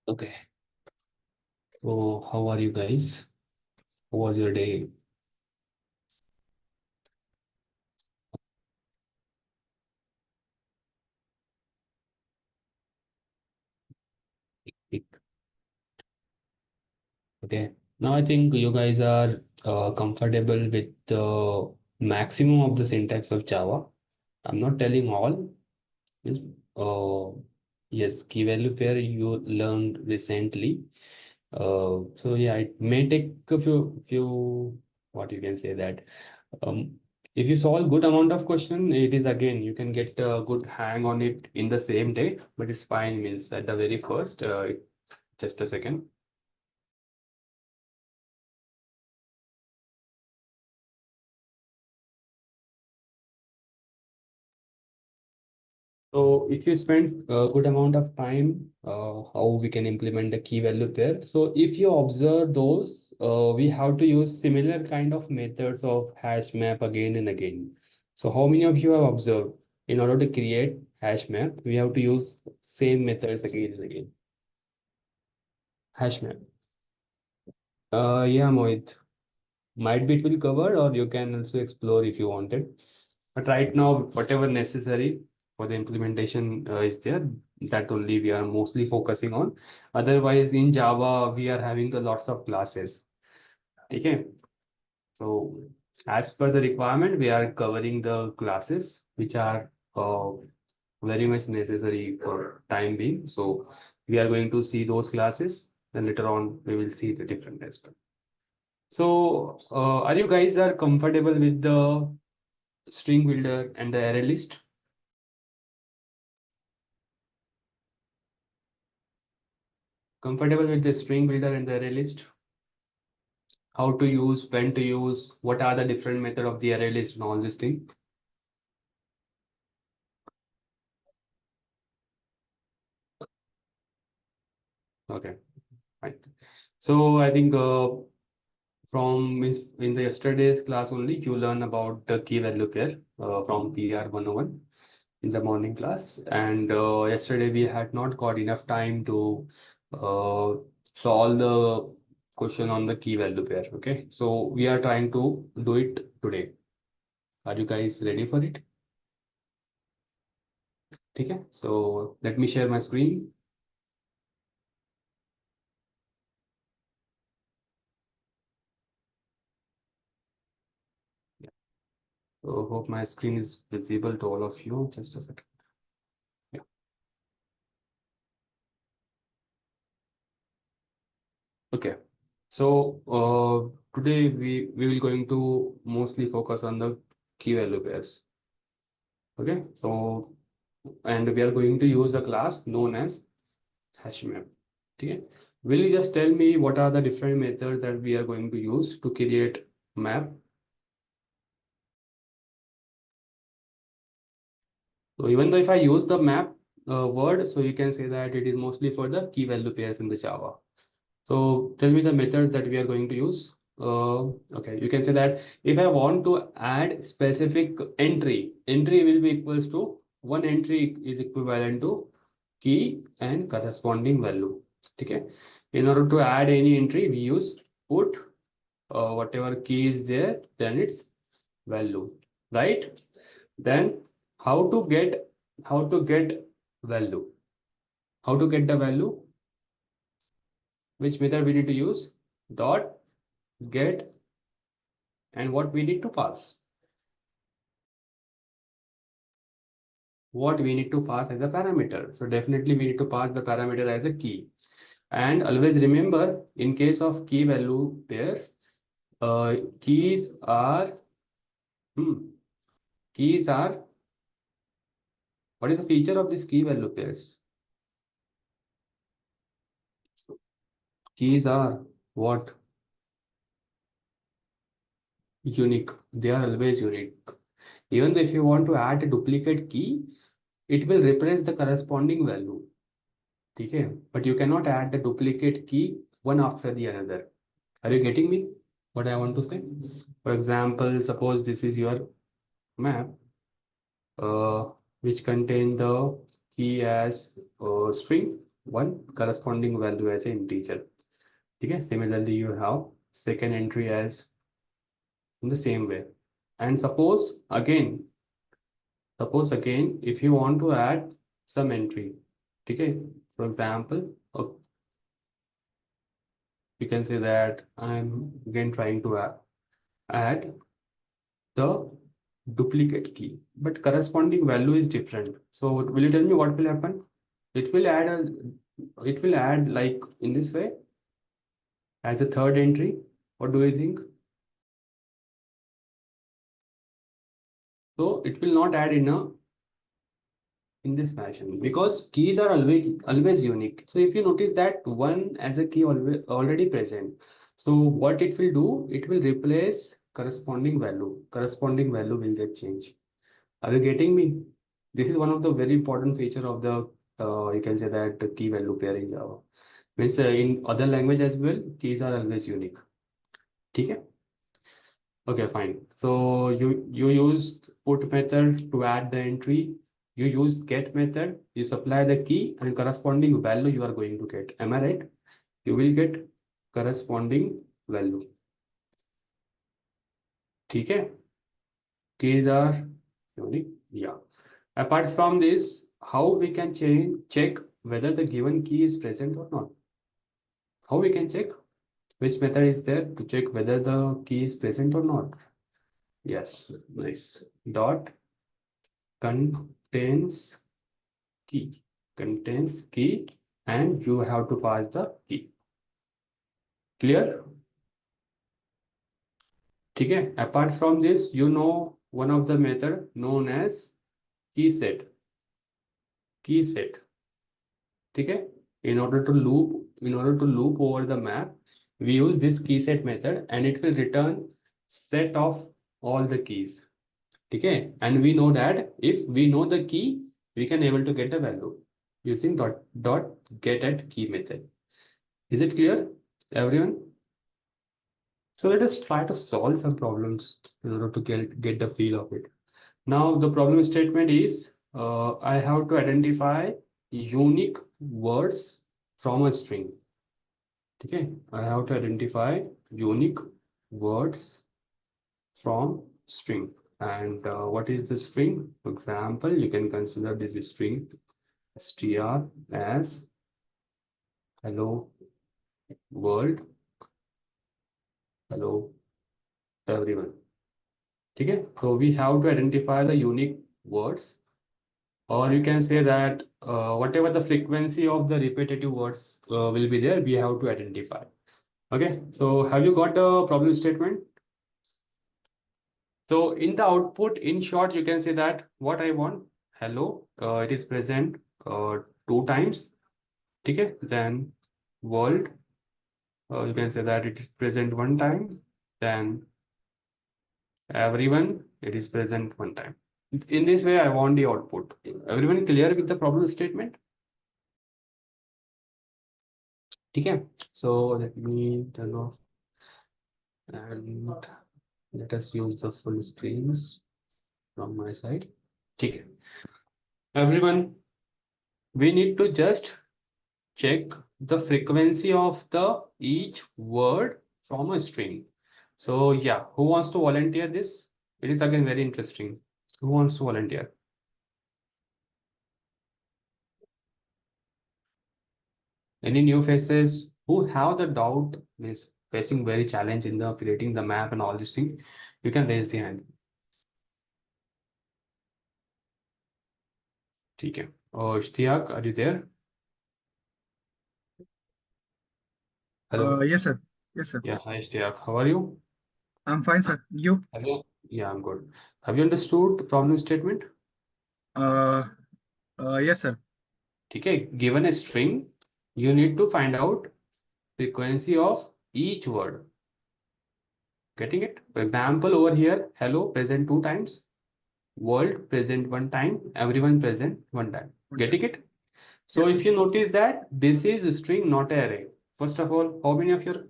Okay. So how are you guys? How was your day? Okay. Now I think you guys are comfortable with the maximum of the syntax of Java. I'm not telling all. Yes. Yes, key value pair you learned recently. So yeah, it may take a few what you can say that um, if you solve good amount of question, it is again you can get a good hang on it in the same day. But it's fine means at the very first. Just a second. So if you spend a good amount of time, how we can implement the key value pair. So if you observe those, we have to use similar kind of methods of hash map again and again. So how many of you have observed in order to create hash map, we have to use same methods again and again. Hash map. Yeah, Mohit. Might be it will cover, or you can also explore if you wanted. But right now, whatever necessary for the implementation is there, that only we are mostly focusing on. Otherwise, in Java, we are having the lots of classes. Okay. So as per the requirement, we are covering the classes which are very much necessary for time being. So we are going to see those classes. Then later on, we will see the different as well. So are you guys are comfortable with the string builder and the array list? Comfortable with the string builder and the array list? How to use, when to use, what are the different method of the array list and all this thing? Okay, right. So I think from in the yesterday's class only, you learn about the key value pair from PR 101 in the morning class. And yesterday we had not got enough time to uh, solve the question on the key value pair. Okay, so we are trying to do it today. Are you guys ready for it? Okay, so let me share my screen. Yeah. So hope my screen is visible to all of you. Just a second. Yeah. Okay. So today we will going to mostly focus on the key value pairs. Okay. So and we are going to use a class known as hash map. Okay. Will you just tell me what are the different methods that we are going to use to create map? So even though if I use the map word, so you can say that it is mostly for the key value pairs in the Java. So tell me the method that we are going to use. Okay, you can say that if I want to add specific entry will be equals to one entry is equivalent to key and corresponding value. Okay. In order to add any entry, we use put whatever key is there, then its value, right? Then how to get how to get value? How to get the value? Which method we need to use? Dot get and what we need to pass. What we need to pass as a parameter. So definitely we need to pass the parameter as a key. And always remember, in case of key value pairs, keys are hmm, keys are what is the feature of this key value pairs? Keys are what? Unique. They are always unique. Even though if you want to add a duplicate key, it will replace the corresponding value. Okay, but you cannot add the duplicate key one after the another. Are you getting me? What I want to say? For example, suppose this is your map, uh, which contain the key as string, one corresponding value as an integer. Okay, similarly, you have second entry as in the same way. And suppose again, if you want to add some entry, okay, for example, you can say that I'm again trying to add the duplicate key, but corresponding value is different. So will you tell me what will happen? It will add like in this way as a third entry. What do you think? So it will not add in this fashion because keys are always unique. So if you notice that one as a key already present, so what it will do, it will replace corresponding value. Corresponding value will get changed. Are you getting me? This is one of the very important feature of the you can say that the key value pair in Java. Means in other language as well, keys are always unique. Okay. Okay, fine. So you used put method to add the entry. You use get method. You supply the key and corresponding value you are going to get. Am I right? You will get corresponding value. Okay. Keys are unique. Yeah. Apart from this, how we can check whether the given key is present or not? How we can check? Which method is there to check whether the key is present or not? Yes, nice. Dot contains key and you have to pass the key. Clear? Okay. Apart from this, you know one of the method known as key set. Okay. In order to loop over the map, we use this key set method and it will return set of all the keys. Okay. And we know that if we know the key, we can able to get the value using dot get at key method. Is it clear, everyone? So let us try to solve some problems in order to get the feel of it. Now the problem statement is I have to identify unique words from a string. Okay, I have to identify unique words from string. And what is the string? For example, you can consider this string str as hello world, hello everyone. Okay, so we have to identify the unique words, or you can say that whatever the frequency of the repetitive words will be there, we have to identify. Okay, so have you got a problem statement? So in the output, in short, you can say that what I want, hello, it is present two times. Okay, then world, you can say that it is present one time. Then everyone, it is present one time. In this way, I want the output. Everyone clear with the problem statement? Okay, so let me turn off and let us use the full screens from my side. Okay, everyone, we need to just check the frequency of the each word from a string. So yeah, who wants to volunteer this? It is again very interesting. Who wants to volunteer? Any new faces who have the doubt, means facing very challenge in the creating the map and all these things, you can raise the hand. Okay. Oh, Ishtiaq, are you there? Hello. Yes, sir. Yes, sir. Yeah, hi Ishtiaq. How are you? I'm fine, sir. You? Have you? Yeah, I'm good. Have you understood the problem statement? Uh, yes, sir. Okay. Given a string, you need to find out frequency of each word. Getting it? For example, over here, hello present two times, world present one time, everyone present one time. One time. Getting it? So Yes, sir. if you notice that this is a string, not an array. First of all, how many of your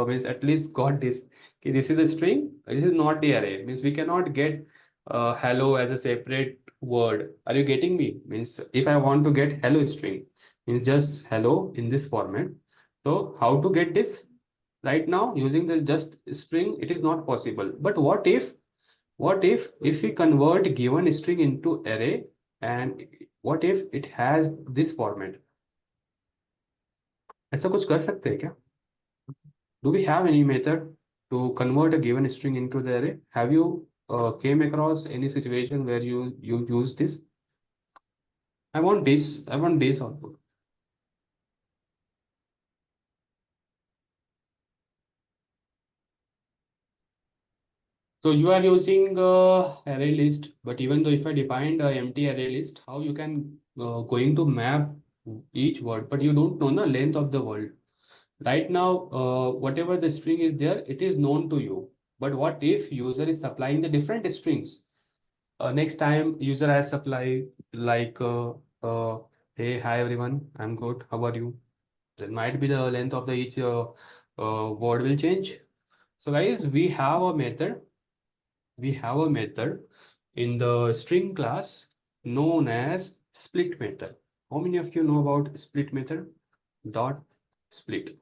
means at least got this? Okay, this is a string. This is not the array. Means we cannot get hello as a separate word. Are you getting me? Means if I want to get hello string, means just hello in this format. So how to get this? Right now using the just string, it is not possible. But what if we convert given string into array, and what if it has this format? ऐसा कुछ कर सकते हैं क्या? Do we have any method to convert a given string into the array? Have you came across any situation where you use this? I want this output. So you are using array list, but even though if I defined a empty array list, how you can going to map each word, but you don't know the length of the word. Right now, whatever the string is there, it is known to you. But what if user is supplying the different strings? Next time user has supply like hey, hi everyone, I'm good, how are you? Then might be the length of the each word will change. So guys, we have a method in the string class known as split method. How many of you know about split method? Dot split.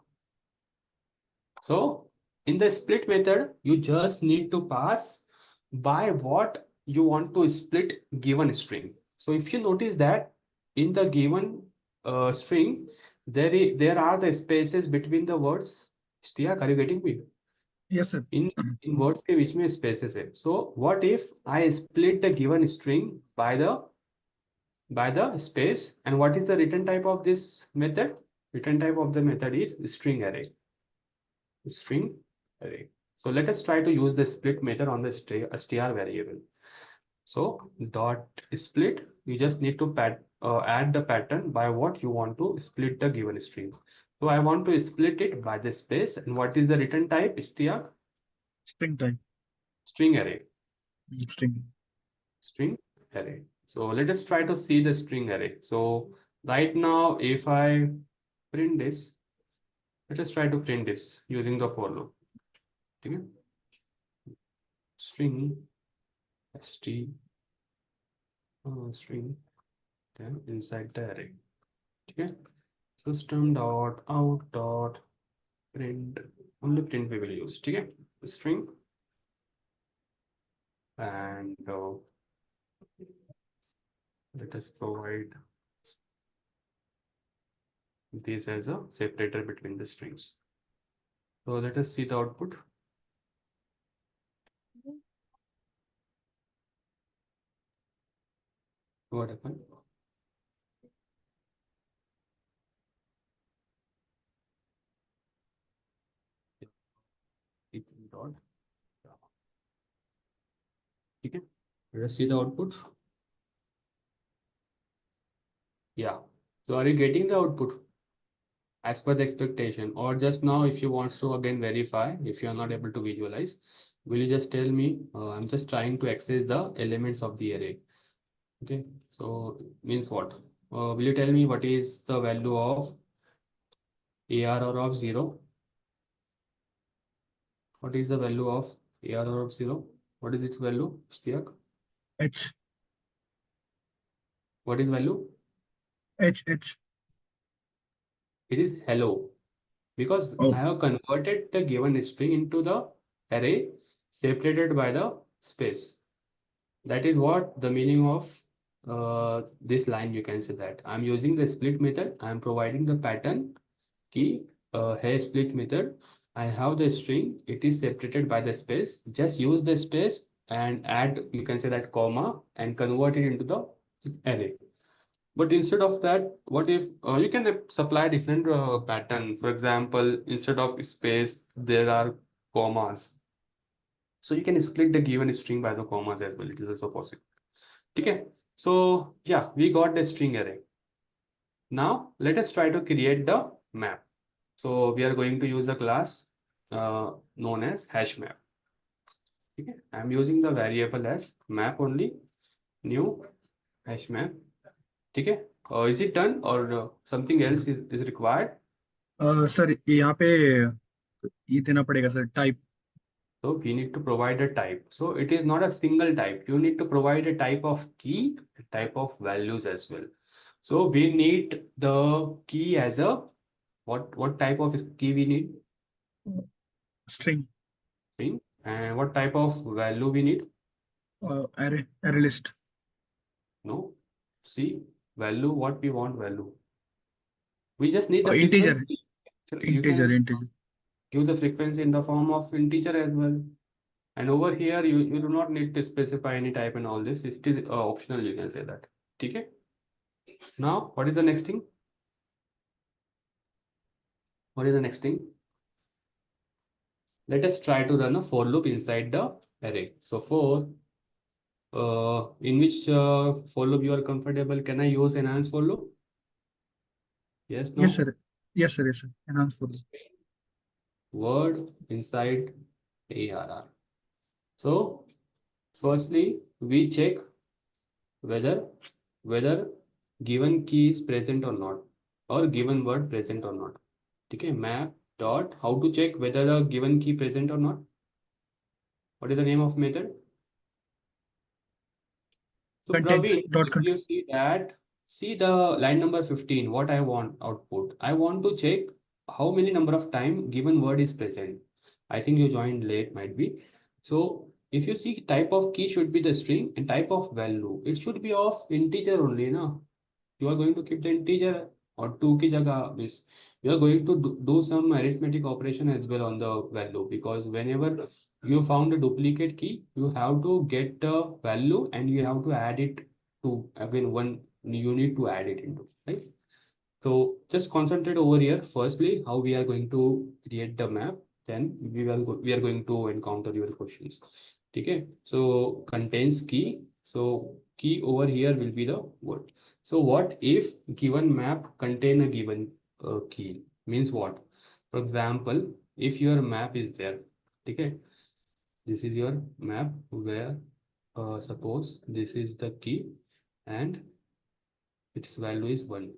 So in the split method, you just need to pass by what you want to split given string. So if you notice that in the given string, there are the spaces between the words. Shtiak, are you getting me? Yes, sir. In words के बीच में spaces है. So what if I split the given string by the space, and what is the return type of this method? Return type of the method is string array. String array. So let us try to use the split method on the str variable. So dot split, you just need to add the pattern by what you want to split the given string. So I want to split it by the space, and what is the return type? Str String type. string array. String. String array. So let us try to see the string array. So right now, if I print this, let us try to print this using the for loop. Okay? String st string, then inside the array. Okay? System dot out dot print, only print we will use. Okay? String, and let us provide this as a separator between the strings. So let us see the output. What happened? Dot. Okay, let's see the output. Yeah. So are you getting the output as per the expectation, or just now if you want to again verify if you are not able to visualize, will you just tell me? I'm just trying to access the elements of the array. Okay. So means what? Will you tell me what is the value of ARR of 0? What is the value of ARR of 0? What is its value? Shtiak? H. What is value? H. H. It is hello, because Oh, I have converted the given string into the array separated by the space. That is what the meaning of this line. You can say that I'm using the split method. I'm providing the pattern key, hey split method. I have the string. It is separated by the space. Just use the space and add, you can say that comma, and convert it into the array. But instead of that, what if you can supply different pattern? For example, instead of space, there are commas. So you can split the given string by the commas as well. It is also possible. Okay. So yeah, we got the string array. Now let us try to create the map. So we are going to use a class known as hash map. Okay. I'm using the variable as map only, new hash map. Okay. Is it done, or something else is required? Sir यहाँ पे ये देना पड़ेगा sir, type. So we need to provide a type. So it is not a single type. You need to provide a type of key, a type of values as well. So we need the key as a what type of key we need? String. String. And what type of value we need? Array list. No. See, value, what we want value. We just need the Integer. frequency. So you Integer. can Integer. give the frequency in the form of integer as well. And over here, you do not need to specify any type and all this. It is optional, you can say that. Okay. Now, what is the next thing? What is the next thing? Let us try to run a for loop inside the array. So in which for loop you are comfortable? Can I use enhanced for loop? Yes, Yes, no? sir. Yes, sir. Yes, sir. Enhance for. Word inside ARR. So firstly, we check whether whether given key is present or not, or given word present or not. Okay, map dot how to check whether a given key present or not. What is the name of method? So Contains Praveen, dot if you content. see the line number 15, what I want output. I want to check how many number of time given word is present. I think you joined late, might be. So if you see type of key should be the string and type of value, it should be of integer only, no? You are going to keep the integer or 2 ki jagah means you are going to do some arithmetic operation as well on the value, because whenever you found a duplicate key, you have to get the value and you have to add it to again one, you need to add it into, right? So just concentrate over here. Firstly, how we are going to create the map, then we are going to encounter your questions. Okay, so contains key. So key over here will be the word. So what if given map contain a given key? Means what? For example, if your map is there, okay, this is your map where suppose this is the key and its value is 1,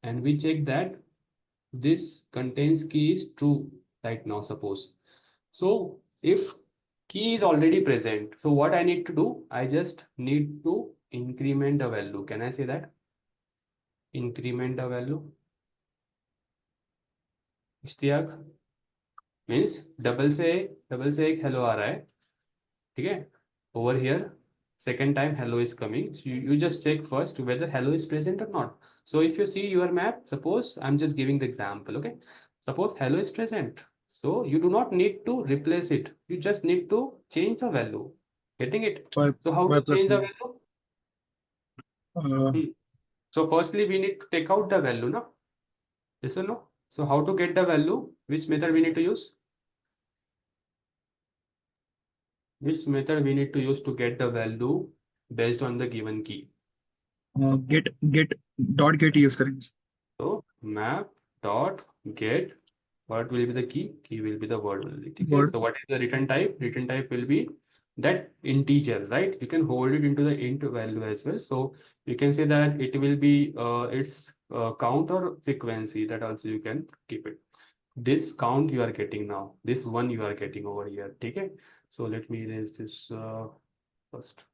and we check that this contains key is true right now, suppose. So if key is already present, so what I need to do, I just need to increment the value. Can I say that? Increment the value. Ishtiyaq means double से एक hello आ रहा है, ठीक है? Over here, second time hello is coming. So you just check first whether hello is present or not. So if you see your map, suppose I'm just giving the example, okay? Suppose hello is present. So you do not need to replace it. You just need to change the value. Getting it? Y, So how y to plus change the one. value? Uh, So firstly, we need to take out the value, no? Yes or no? So how to get the value? Which method we need to use? Which method we need to use to get the value based on the given key? get dot get use करेंगे. So map dot get, what will be the key? Key will be the word only. Okay. Word. So what is the return type? Return type will be that integer, right? You can hold it into the int value as well. So you can say that it will be its count or frequency, that also you can keep it. This count you are getting now. This one you are getting over here. Okay. So let me erase this first.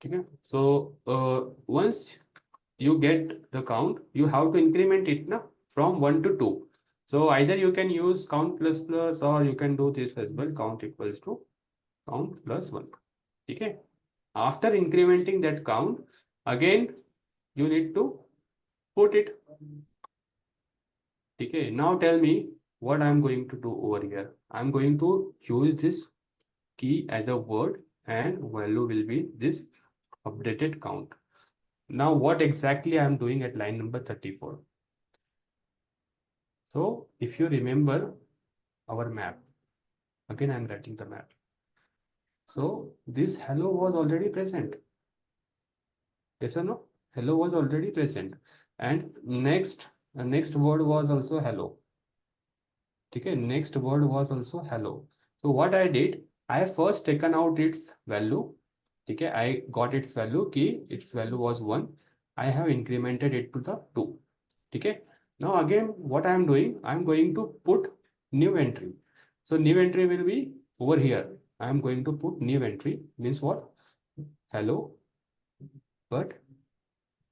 Okay. So once you get the count, you have to increment it na, from 1 to 2. So either you can use count plus plus, or you can do this as well, count equals to count plus 1. Okay. After incrementing that count, again you need to put it. Okay. Now tell me what I'm going to do over here. I'm going to use this key as a word and value will be this updated count. Now what exactly I'm doing at line number 34? So if you remember our map, again I'm writing the map. So this hello was already present. Yes or no? Hello was already present. And next word was also hello. Okay, next word was also hello. So what I did, I first taken out its value. Okay, I got its value key, its value was 1. I have incremented it to the 2. Okay. Now again, what I am doing, I am going to put new entry. So new entry will be over here I am going to put new entry, means what? Hello. But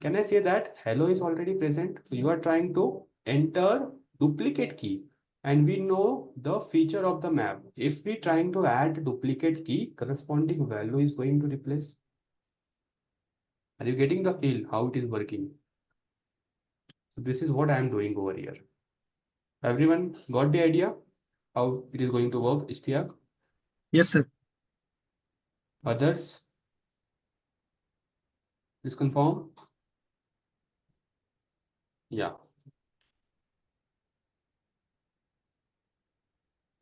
can I say that hello is already present? So you are trying to enter duplicate key. And we know the feature of the map. If we trying to add duplicate key, corresponding value is going to replace. Are you getting the feel how it is working? So this is what I am doing over here. Everyone got the idea how it is going to work, Ishtiaq? Yes, sir. Others, please confirm. Yeah.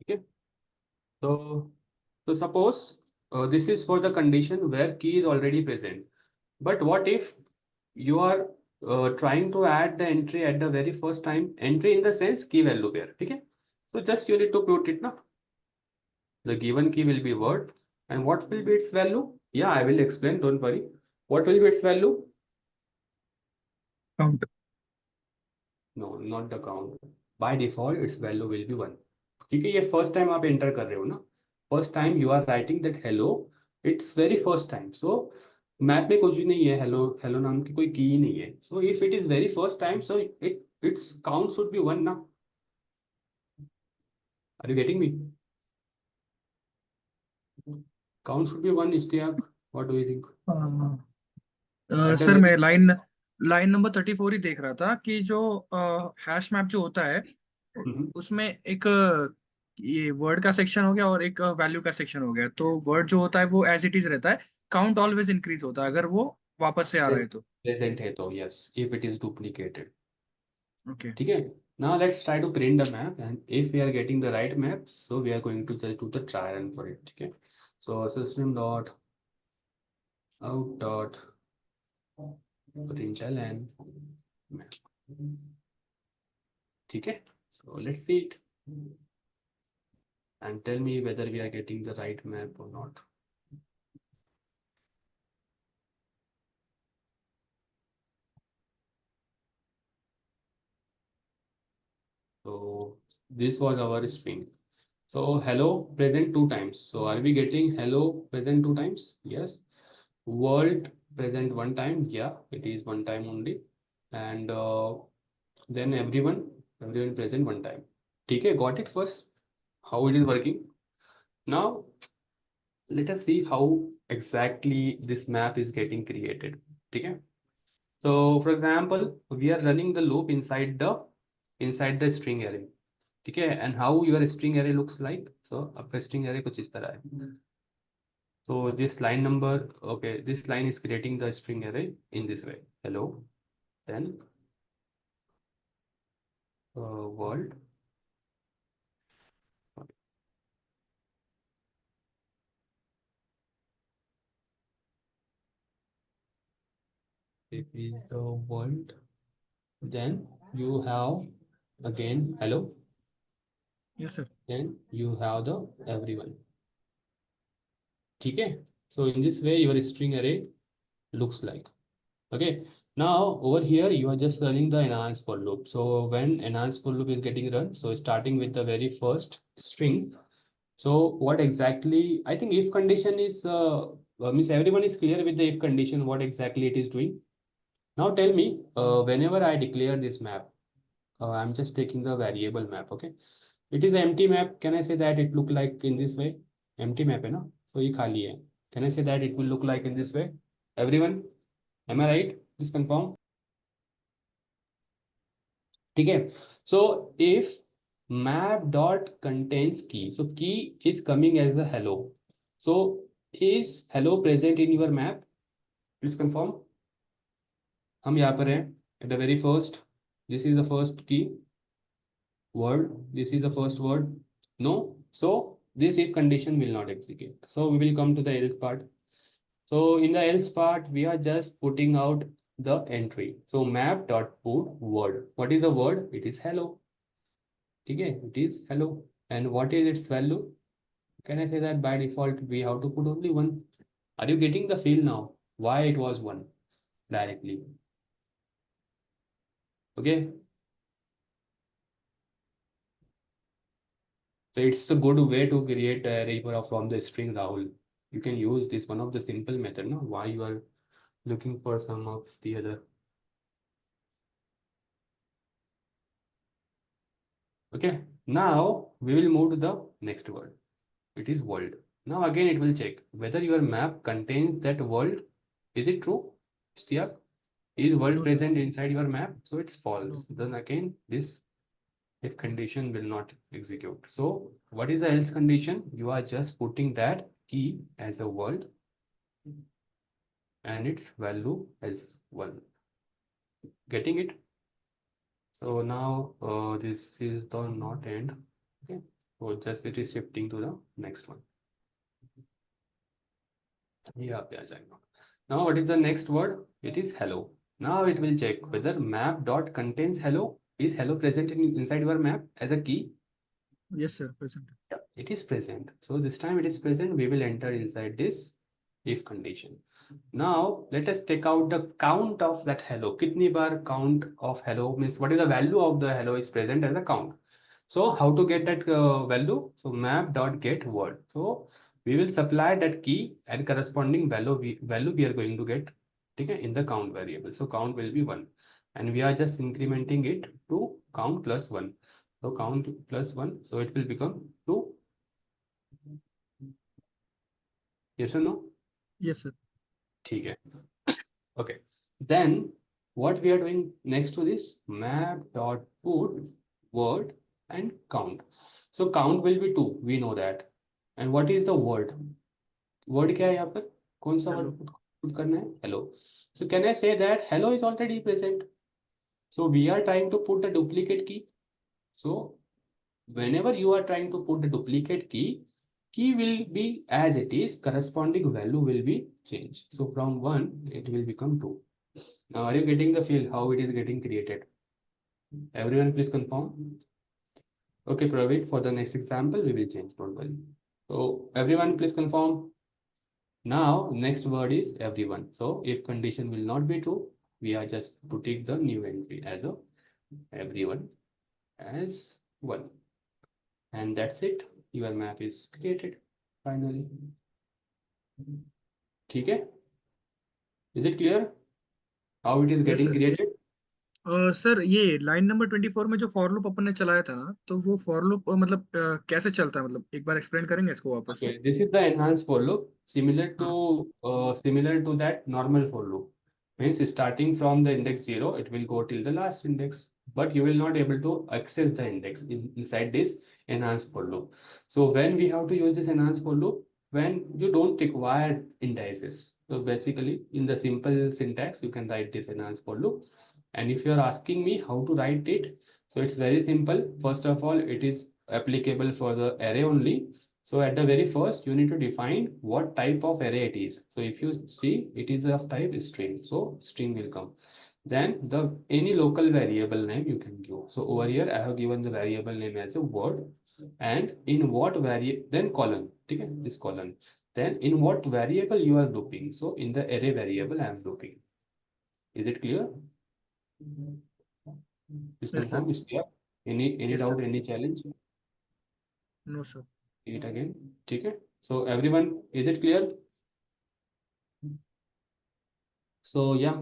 Okay. So suppose this is for the condition where key is already present. But what if you are trying to add the entry at the very first time? Entry in the sense key value pair. Okay. So just you need to put it now. The given key will be word. And what will be its value? Yeah, I will explain. Don't worry. What will be its value? Count. No, not the count. By default, its value will be 1. क्योंकि ये first time आप enter कर रहे हो ना, first time you are writing that hello, it's very first time. So map में कुछ भी नहीं है, hello hello नाम की कोई की ही नहीं है. So if it is very first time, so its count should be 1 ना. Are you getting me? Count should be 1, Ishtiaq. What do you think? At the sir very मैं लाइन first. लाइन नंबर 34 ही देख रहा था कि जो hash map जो होता है Mhm. उसमें एक ये वर्ड का सेक्शन हो गया और एक वैल्यू का सेक्शन हो गया। तो वर्ड जो होता है वो एज इट इज रहता है, काउंट ऑलवेज इंक्रीज होता है अगर वो वापस से आ रहा है तो। Present है तो yes, if it is duplicated. Okay. ठीक है. Now let's try to print the map, and if we are getting the right map, so we are going to just do the try run for it. Okay. So system dot out dot println map. ठीक है. So let's see it and tell me whether we are getting the right map or not. So this was our string. So hello present 2 times. So are we getting hello present 2 times? Yes. World present 1 time. Yeah, it is 1 time only. And then everyone present 1 time. Okay, got it first? How it is working? Now let us see how exactly this map is getting created. Okay. So for example, we are running the loop inside the string array. Okay, and how your string array looks like? So आपका string array कुछ इस तरह है. So this line number, okay, this line is creating the string array in this way. Hello, then world. It is the world. Then you have again hello. Yes sir. Then you have the everyone. Okay. So in this way your string array looks like. Okay. Now over here you are just running the enhance for loop. So when enhance for loop is getting run, so starting with the very first string. So what exactly? I think if condition is means everyone is clear with the if condition. What exactly it is doing? Now tell me. Whenever I declare this map, I'm just taking the variable map. Okay. It is empty map. Can I say that it look like in this way? Empty map है ना? So ये खाली है. Can I say that it will look like in this way? Everyone, am I right? Please confirm. ठीक है. So if map dot contains key, so key is coming as the hello. So is hello present in your map? Please confirm. हम यहाँ पर हैं. At the very first, this is the first key word. This is the first word. No. So this if condition will not execute. So we will come to the else part. So in the else part, we are just putting out the entry. So map dot put word. What is the word? It is hello. Okay, it is hello. And what is its value? Can I say that by default we have to put only 1? Are you getting the feel now? Why it was 1 directly? Okay. So it's a good way to create a array from the string Rahul. You can use this one of the simple method. No, why you are looking for some of the other. Okay, now we will move to the next word. It is world. Now again it will check whether your map contains that world. Is it true? Stiak? Is world No, sir. present inside your map? So it's No. false. Then again this if condition will not execute. So what is the else condition? You are just putting that key as a world and its value as 1. Getting it? So now this is the not end. Okay. So just it is shifting to the next one. Yeah, now what is the next word? It is hello. Now it will check whether map dot contains hello. Is hello present inside your map as a key? Yes, sir. Present. Yeah, it is present. So this time it is present. We will enter inside this if condition. Now let us take out the count of that hello. Kitni bar count of hello means what is the value of the hello is present as a count. So how to get that value? So map dot get word. So we will supply that key and corresponding value we are going to get, okay, in the count variable. So count will be 1 and we are just incrementing it to count plus 1. So count plus 1. So it will become 2. Yes or no? Yes, sir. ठीक है. Okay. Then what we are doing next to this map dot put word and count. So count will be 2. We know that. And what is the word? Word क्या है यहाँ पर? कौन सा word Hello. put करना है? Hello. So can I say that hello is already present? So we are trying to put the duplicate key. So whenever you are trying to put the duplicate key will be as it is, corresponding value will be changed. So from 1 it will become 2. Now are you getting the feel how it is getting created? Everyone please confirm. Okay, Praveen, for the next example we will change, don't worry. So everyone please confirm. Now next word is everyone. So if condition will not be true, we are just putting the new entry as a everyone as 1. And that's it. Your map is created finally. ठीक है? Is it clear how it is Yes, getting sir. created? Sir ये line number 24 में जो for loop अपन ने चलाया था ना, तो वो फॉर लूप मतलब कैसे चलता है, मतलब एक बार एक्सप्लेन करेंगे इसको वापस से? Okay, this is the enhanced for loop, हाँ. similar to that normal for loop. Means starting from the index 0, it will go till the last index, but you will not able to access the index inside this enhanced for loop. So when we have to use this enhanced for loop, when you don't require indices. So basically, in the simple syntax, you can write this enhanced for loop. And if you are asking me how to write it, so it's very simple. First of all, it is applicable for the array only. So at the very first, you need to define what type of array it is. So if you see, it is of type string. So string will come. Then the any local variable name you can give. So over here, I have given the variable name as a word. And in what variable, then colon. Okay, this colon. Then in what variable you are looping. So in the array variable, I am looping. Is it clear? Please yes sir. confirm. Is clear? Any yes sir. doubt, any challenge? No sir. It again. ठीक है. So everyone, is it clear? So yeah,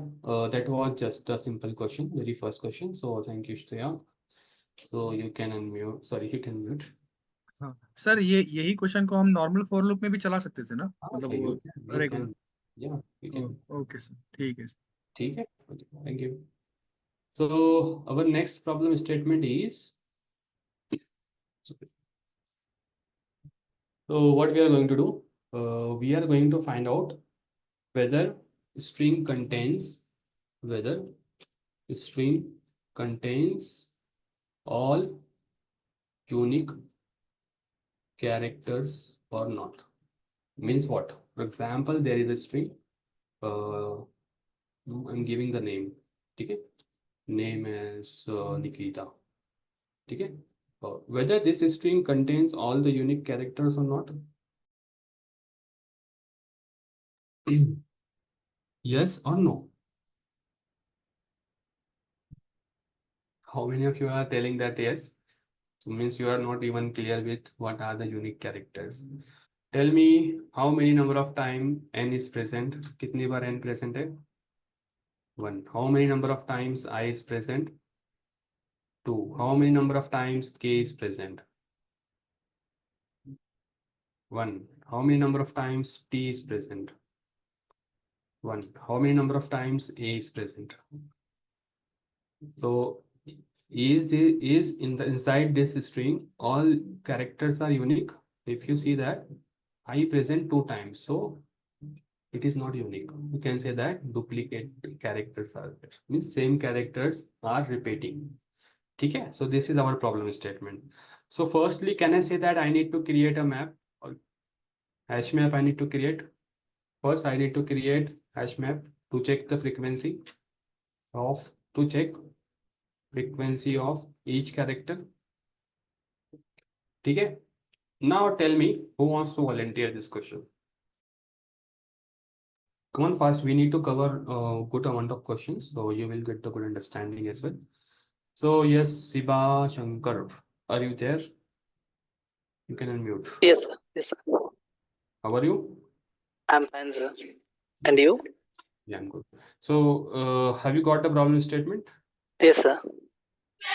that was just a simple question, very first question. So thank you, Shreya. So you can unmute. Sorry, you can mute. हाँ sir, ये यही question को हम normal for loop में भी चला सकते थे ना, मतलब Okay, वो you regular? can. Yeah, you can. Okay sir, ठीक है. ठीक है. Okay, thank you. So our next problem statement is. So what we are going to do? We are going to find out whether string contains whether string contains all unique characters or not. Means what? For example, there is a string. I'm giving the name. Okay, name is Nikita. Okay, whether this string contains all the unique characters or not. Yes or no? How many of you are telling that yes? So means you are not even clear with what are the unique characters. Tell me how many number of time n is present. कितनी बार n present है? 1. How many number of times I is present? 2. How many number of times k is present? 1. How many number of times t is present? 1. How many number of times a is present? So is in the inside this string, all characters are unique. If you see that I present 2 times, so it is not unique. You can say that duplicate characters are there. Means same characters are repeating. Okay, so this is our problem statement. So firstly, can I say that I need to create a map or hash map? I need to create. First, I need to create hash map to check the frequency of each character. Okay. Now tell me who wants to volunteer this question. Come on, fast. We need to cover a good amount of questions, so you will get the good understanding as well. So yes, Siba Shankar, are you there? You can unmute. Yes, sir. Yes, sir. How are you? I'm fine, sir. And you? Yeah, I'm good. So have you got the problem statement? Yes, sir.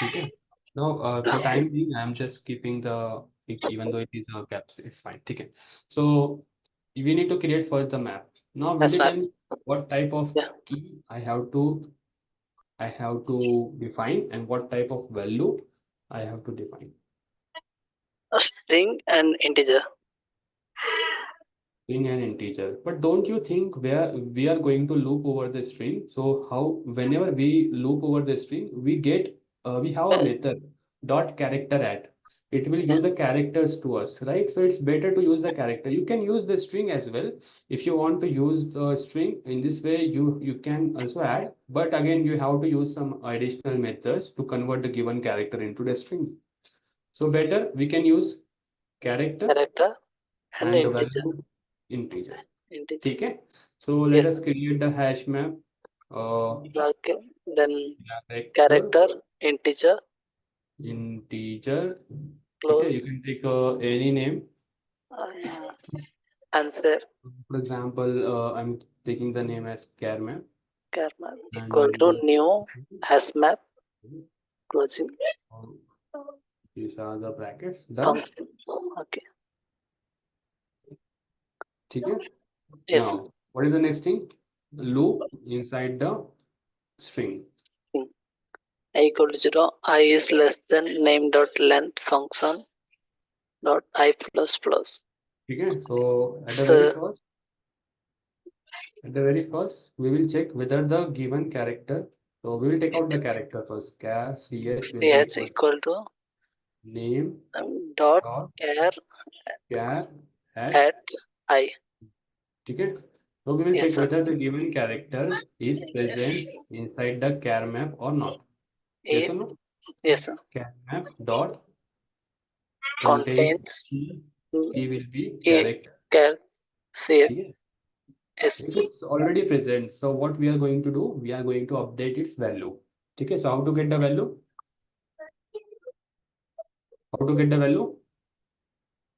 Okay. Now for time being, I'm just keeping the even though it is a caps, it's fine. Okay. So we need to create first the map. Now will Yes, you ma'am. tell me what type of Yeah. key I have to define and what type of value I have to define. A string and integer. String and integer. But don't you think we are going to loop over the string? So how whenever we loop over the string, we have a method dot character add. It will give the characters to us, right? So it's better to use the character. You can use the string as well. If you want to use the string in this way, you can also add. But again, you have to use some additional methods to convert the given character into the string. So better we can use character And and the integer. value integer. Integer. ठीक है? So let Yes. us create the hash map. Okay. Then Character, character, integer, integer. Okay, you close, can take any name. answer, For example, I'm taking the name as char map. char map equal to new hash map, closing These are the brackets. Done. function. Okay. ठीक है? Yes. Now, what is the next thing? Loop inside the string. I equal to 0. I is less than name dot length function dot I plus plus. Okay, so at the very first, we will check whether the given character. So we will take out the character first. Char ch will be equal to name dot char at I. Okay. So we will Yes, check sir. whether the given character is present inside the char map or not. Yes or no? Yes, sir. Char map dot Contains key will be a character. yes. If it's already present, so what we are going to do? We are going to update its value. Okay. So how to get the value? How to get the value?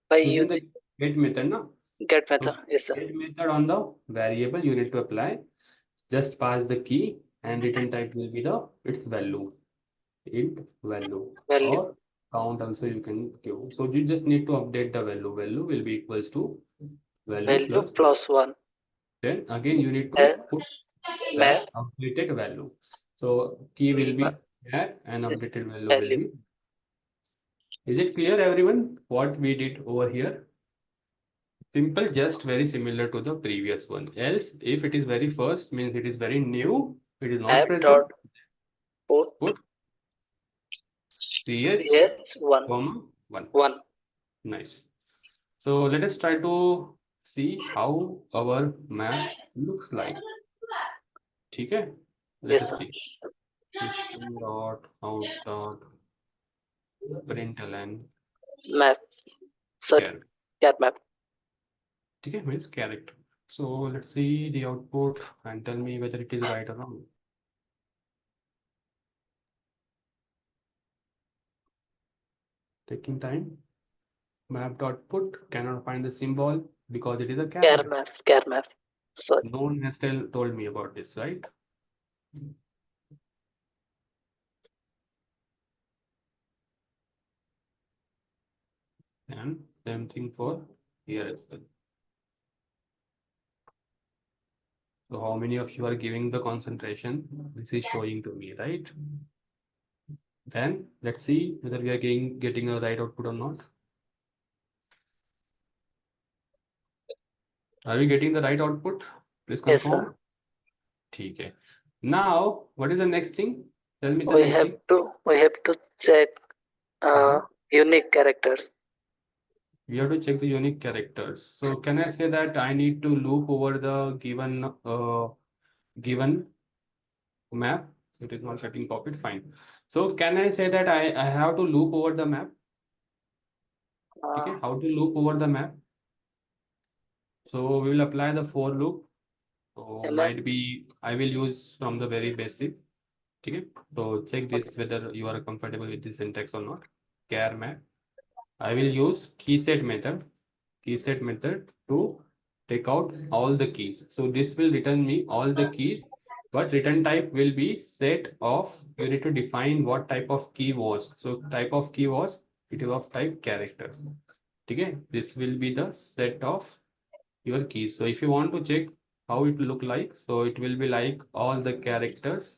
By Using the using get method, no? get method. So Yes, sir. get method on the variable you need to apply. Just pass the key and return type will be its value. Int value or count also you can give. So you just need to update the value. Value will be equals to value plus 1. Then again you need to put Map that updated value. So key will be there and updated value will be. Is it clear everyone what we did over here? Simple, just very similar to the previous one. Else if it is very first means it is very new, it is not present. Put ch 1. Nice. So let us try to see how our map looks like. Okay, let us see. System dot out dot println map. Sorry, char map. Okay, means character. So let's see the output and tell me whether it is right or wrong. Taking time. Map.put cannot find the symbol because it is a char Char map. map, char map. Sorry. No one has told me about this, right? And same thing for here as well. So how many of you are giving the concentration? This is showing to me, right? Then let's see whether we are getting a right output or not. Are we getting the right output? Please Yes, confirm. sir. Okay. Now, what is the next thing? Tell me the We next have thing. to check Mhm. unique characters. We have to check the unique characters. So can I say that I need to loop over the given map? So it is not getting copied. Fine. So can I say that I have to loop over the map? Okay. Uh, How to loop over the map? So we will apply the for loop. So and might be I will use from the very basic. Okay. So check this whether you are comfortable with this syntax or not. Char map. I will use keyset method to take out all the keys. So this will return me all the keys, but return type will be set of, you need to define what type of key was. So type of key was, it is of type character. Okay, this will be the set of your keys. So if you want to check how it will look like, so it will be like all the characters.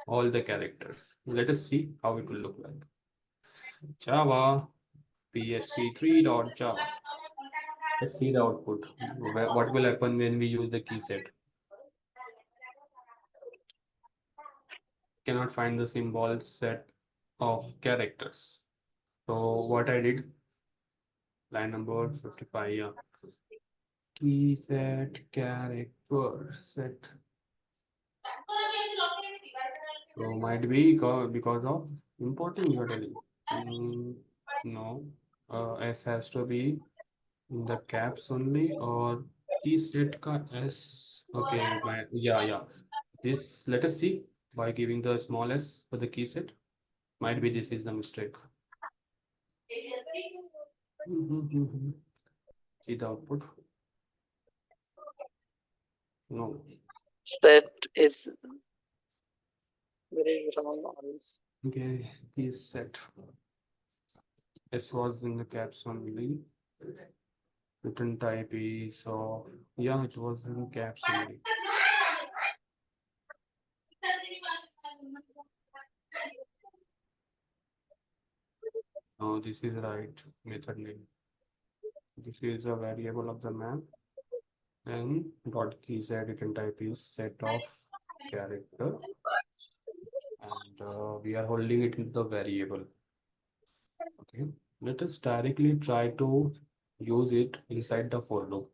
Let us see how it will look like. Java PSC 3.java. Let's see the output. What will happen when we use the key set? Cannot find the symbol set of characters. So what I did, line number 55, yeah. Key set character set. So might be because of importing you are telling. No, S has to be in the caps only, or key set ka S. Okay, yeah. This, let us see by giving the small s for the key set. Might be this is the mistake. See the output. No. set is very wrong on this. Okay, key set. S was in the caps only. Return type is of, yeah, it was in caps only. No, this is right method name. This is a variable of the map, and dot key set return type is set of character, and we are holding it in the variable. Okay, let us directly try to use it inside the for loop.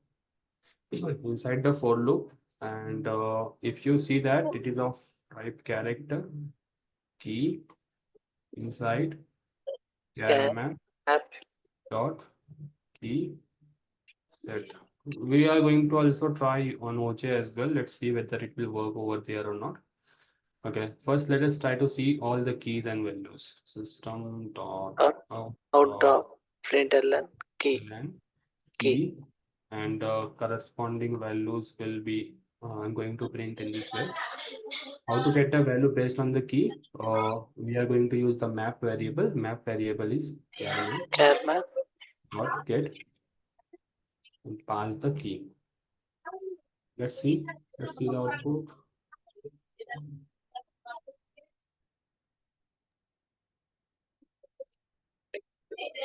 Inside the for loop, and if you see that it is of type character key inside char Char map map. dot key set. We are going to also try on OJ as well. Let's see whether it will work over there or not. Okay, first let us try to see all the keys and values. System dot Out, out out dot of println key. and Key. key, and corresponding values will be I'm going to print in this way. How to get a value based on the key? We are going to use the map variable. Map variable is char map Char map. dot get and pass the key. Let's see. Let's see the output.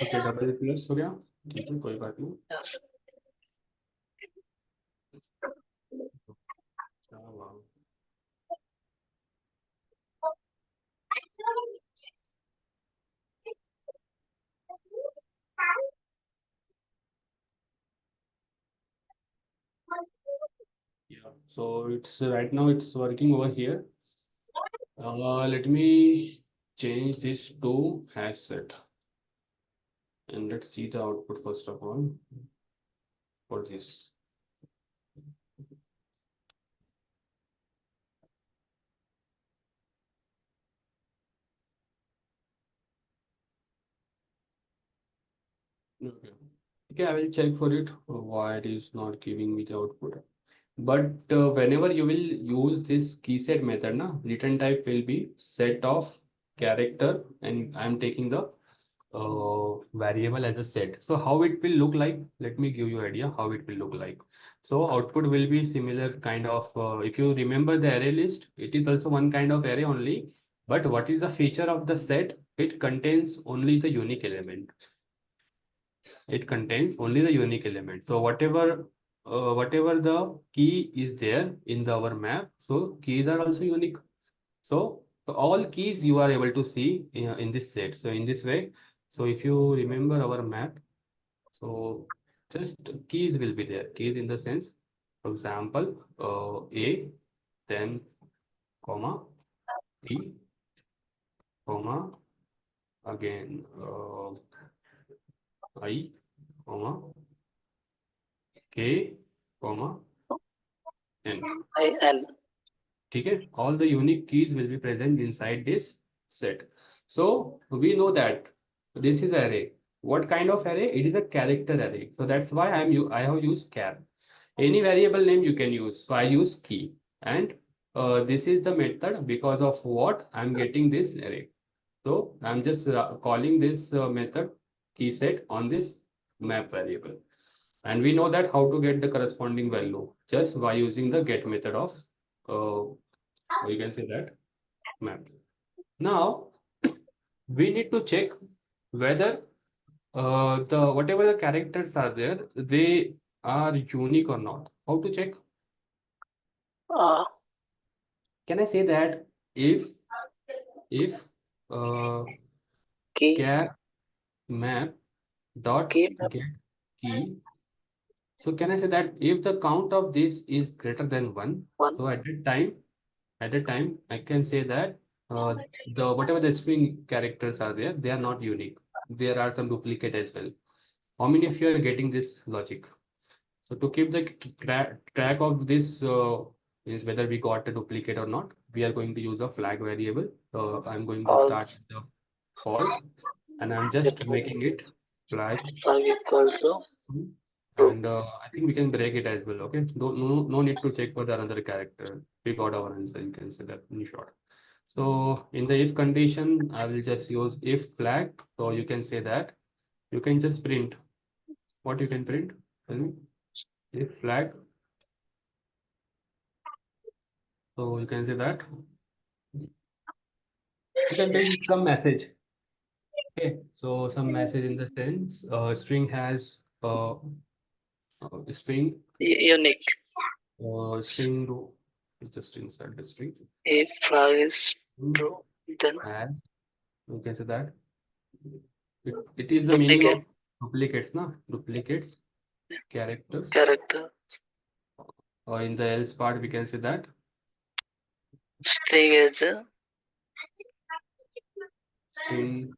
Okay, double plus हो गया. ठीक है, कोई बात नहीं. Yes. Java. Yeah, so it's right now it's working over here. Let me change this to hash set, and let's see the output first of all for this. Okay. Okay, I will check for it why it is not giving me the output. But whenever you will use this key set method, na, return type will be set of character, and I'm taking the variable as a set. So how it will look like? Let me give you idea how it will look like. So output will be similar kind of. If you remember the array list, it is also one kind of array only. But what is the feature of the set? It contains only the unique element. It contains only the unique element. So whatever the key is there in our map, so keys are also unique. So all keys you are able to see in this set. So in this way, so if you remember our map, so just keys will be there. Keys in the sense, for example, A, then comma, B, comma, again I, comma, K, comma, N. IN. Okay, all the unique keys will be present inside this set. So we know that this is array. What kind of array? It is a character array. So that's why I have used char. Any variable name you can use. So I use key, and this is the method because of what I'm getting this array. So I'm just calling this method key set on this map variable. And we know that how to get the corresponding value just by using the get method of or you can say that map. Now we need to check whether the whatever the characters are there, they are unique or not. How to check? Uh, Can I say that if uh, key. char map dot Key map get key, so can I say that if the count of this is greater than one, 1. so at that time I can say that the whatever the string characters are there, they are not unique. There are some duplicate as well. How many of you are getting this logic? So to keep the track of this is whether we got a duplicate or not, we are going to use a flag variable. I'm going to start False. with the false, and I'm just making it flag. Flag equal to true. And I think we can break it as well. Okay, no need to check for the another character. We got our answer. You can say that in short. So in the if condition, I will just use if flag. So you can say that you can just print what you can print. Tell me if flag. So you can say that you can print some message. Okay, so some message in the sense string has string Unique. string row just inside the string If flag is true, then has you can say that it is the meaning duplicate of duplicates, na? Duplicates characters. character. Or in the else part, we can say that String is string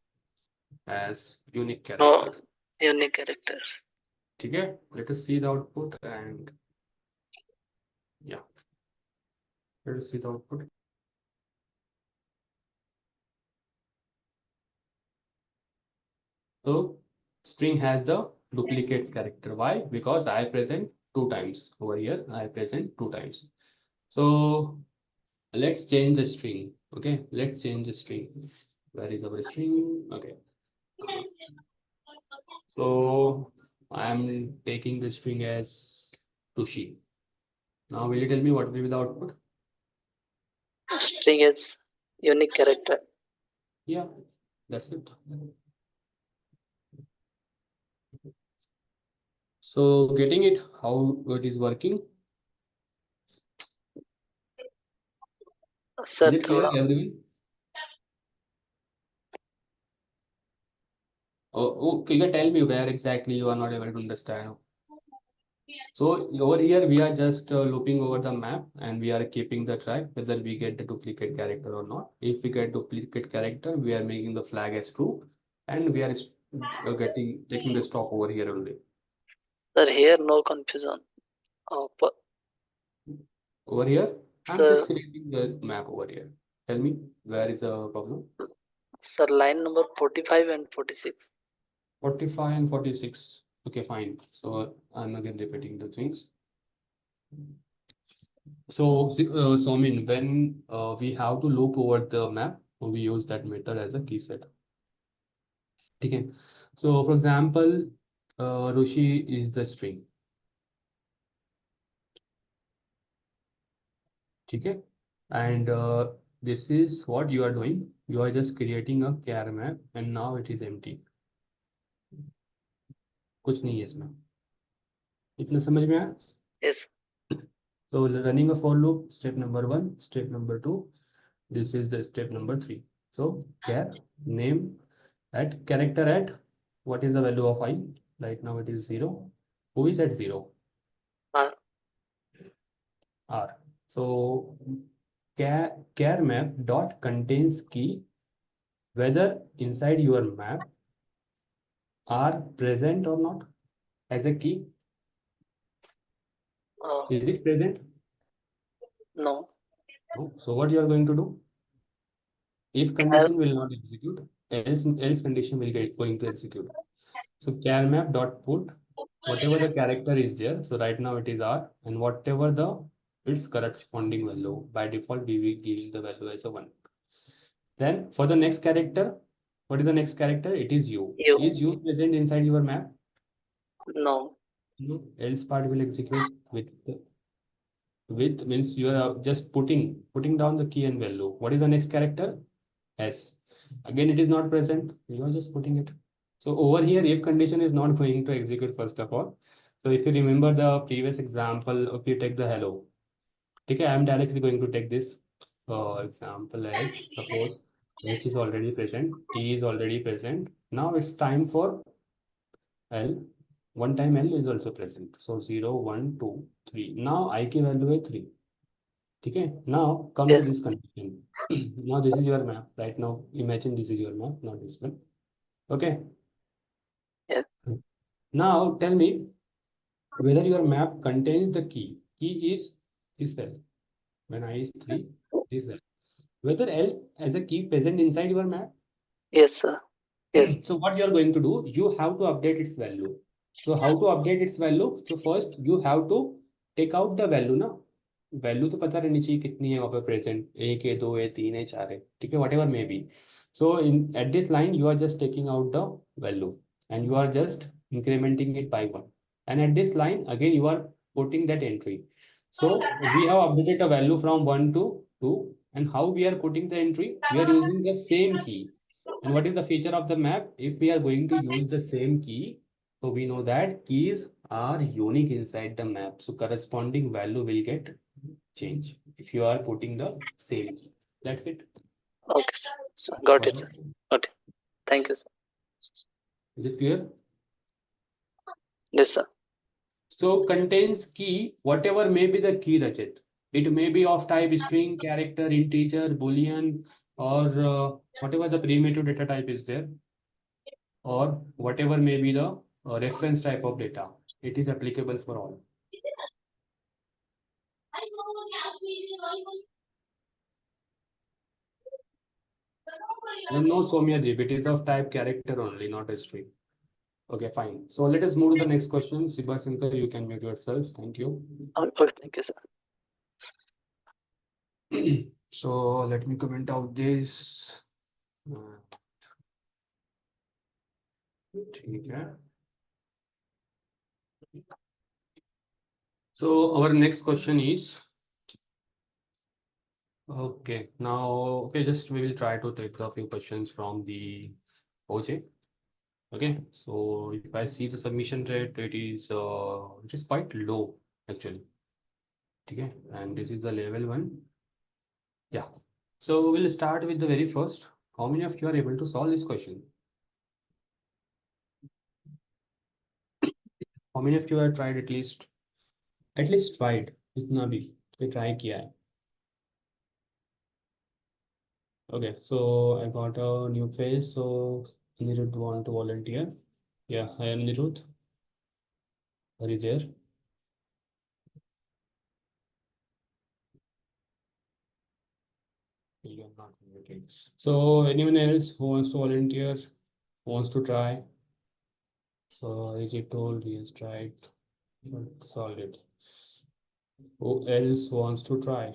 as unique no characters. unique characters. Okay, let us see the output and yeah, let us see the output. So string has the duplicates character. Why? Because I present two times over here. I present two times. So let's change the string. Okay, let's change the string. Where is our string? Okay. So I'm taking the string as Tushi. Now will you tell me what will be the output? String is unique character. Yeah, that's it. So getting it, how it is working? Sir, Is it clear, thoda everyone? Oh, okay, you can tell me where exactly you are not able to understand. So over here, we are just looping over the map and we are keeping the track whether we get the duplicate character or not. If we get duplicate character, we are making the flag as true and we are taking the stop over here only. sir, here no confusion. Over here, I'm Sir, just creating the map over here. Tell me where is the problem? sir, line number 45 and 46. 45 and 46. Okay, fine. So I'm again repeating the things. So, so I mean, when we have to loop over the map, we use that method as a key set. Okay. So, for example, Rushi is the string. Okay. And this is what you are doing. You are just creating a char map, and now it is empty. कुछ नहीं है इसमें. इतना समझ में आया? Yes. So running a for loop, step number 1, step number 2. This is the step number 3. So char name at character at what is the value of I? Right now it is 0. Who is at 0? R. R. So char map dot contains key whether inside your map are present or not as a key. Is it present? No. No. So what you are going to do? If condition will not execute, else condition will get going to execute. So char map dot put whatever the character is there. So right now it is R, and whatever the its corresponding value, by default we will give the value as a 1. Then for the next character, what is the next character? It is U. U. Is U present inside your map? No. No. Else part will execute with means you are just putting down the key and value. What is the next character? S. Again, it is not present. You are just putting it. So over here, if condition is not going to execute first of all. So if you remember the previous example, if you take the hello, okay, I am directly going to take this example as suppose H is already present, T is already present. Now it's time for L. One time L is also present. So 0, 1, 2, 3. Now I की value is 3. Okay. Now come to Yes. this condition. Now this is your map. Right now, imagine this is your map, not this one. Okay. Yes. Now tell me whether your map contains the key. Key is this cell. When I is 3, this cell. Whether L as a key present inside your map. Yes, sir. Yes. So what you are going to do, you have to update its value. So how to update its value? So first you have to take out the value ना. Value तो पता रहनी चाहिए कितनी है वहाँ पे present, 1 है, 2 है, 3 है, 4 है, ठीक है, whatever may be. So in at this line you are just taking out the value and you are just incrementing it by 1, and at this line again you are putting that entry. So we have updated a value from 1 to 2, and how we are putting the entry? We are using the same key. And what is the feature of the map? If we are going to use the same key, so we know that keys are unique inside the map. So corresponding value will get change if you are putting the same key. That's it. Okay, sir. So, got it, sir. Got it. Thank you, sir. Is it clear? Yes, sir. So contains key, whatever may be the key, Rachit. It may be of type string, character, integer, boolean, or whatever the primitive data type is there, or whatever may be the reference type of data. It is applicable for all. And no Soumya, it is of type character only, not a string. Okay, fine. So let us move to the next question. Siba Shankar, you can mute yourself. Thank you. Okay, thank you, sir. So let me comment out this. ठीक है. So our next question is, okay, now, okay, just we will try to take a few questions from the OJ. Okay, so if I see the submission rate, it is quite low actually. Okay, and this is the level 1. Yeah. So we'll start with the very first. How many of you are able to solve this question? How many of you have tried at least tried इतना भी तो try किया है? Okay, so I got a new face. So Anirudh want to volunteer. Yeah, I am Anirudh. Are you there? You are not volunteering. So anyone else who wants to volunteer, who wants to try? Is it told? He has tried, but solved it. Who else wants to try?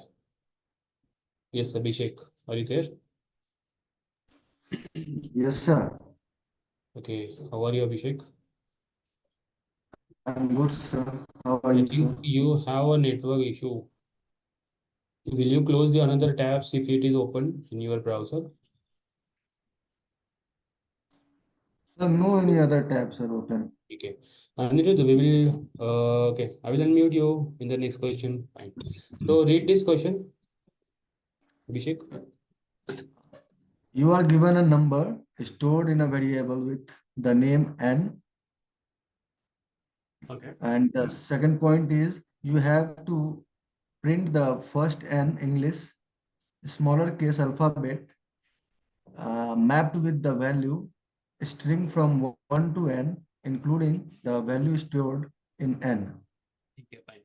Yes, Abhishek, are you there? Yes, sir. Okay, how are you, Abhishek? I'm good, sir. How are I you, think sir? you have a network issue. Will you close the another tabs if it is open in your browser? Sir, no any other tabs are open. Okay. Anirudh, we will, okay, I will unmute you in the next question. Fine. So read this question, Abhishek. You are given a number stored in a variable with the name n, Okay. and the second point is you have to print the first n English smaller case alphabet mapped with the value string from 1 to n, including the value stored in n. Okay, fine.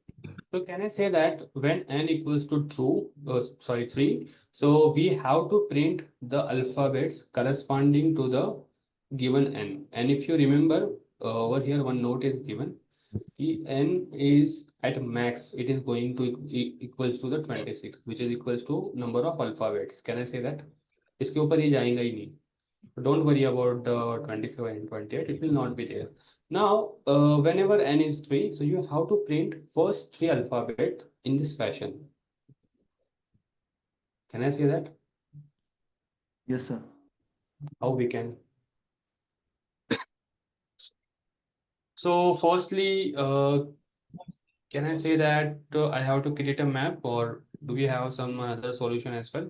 So can I say that when n equals to true, sorry, 3, so we have to print the alphabets corresponding to the given n. And if you remember, over here one note is given. n is at max, it is going to equals to the 26, which is equals to number of alphabets. Can I say that? इसके ऊपर ही जाएगा ही नहीं. Don't worry about 27 and 28, it will not be there. Now, whenever n is 3, so you have to print first 3 alphabet in this fashion. Can I say that? Yes, sir. How we can? So firstly, can I say that I have to create a map, or do we have some other solution as well?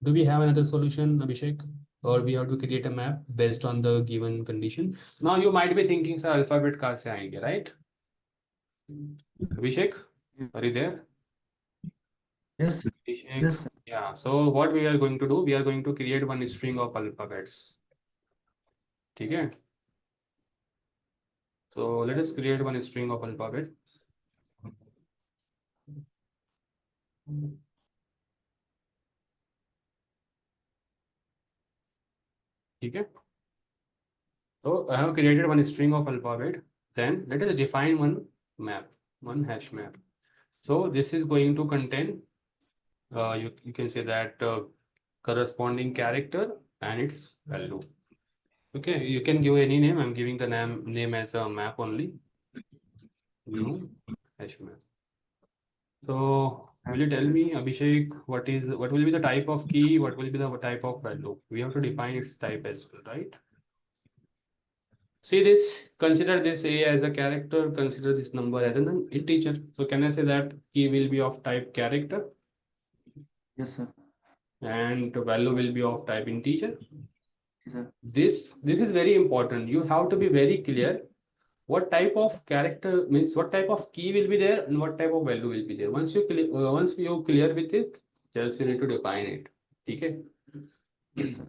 Do we have another solution, Abhishek? Or we have to create a map based on the given condition? Now you might be thinking, sir, alphabet कहाँ से आएंगे, right? Abhishek, are you there? Yes, sir. Abhishek, Yes, sir. yeah. So what we are going to do? We are going to create one string of alphabets. ठीक है? So let us create one string of alphabet. ठीक है? So I have created one string of alphabet. Then let us define one map, one hash map. So this is going to contain, you can say that corresponding character and its value. Okay, you can give any name. I'm giving the name as a map only. New hash map. So will you tell me, Abhishek, what will be the type of key? What will be the type of value? We have to define its type as well, right? See this, consider this A as a character, consider this number as an integer. So can I say that key will be of type character Yes, sir. and the value will be of type integer? Yes, sir. This is very important. You have to be very clear what type of character means, what type of key will be there and what type of value will be there. Once you clear with it, just you need to define it. Okay. Yes, sir.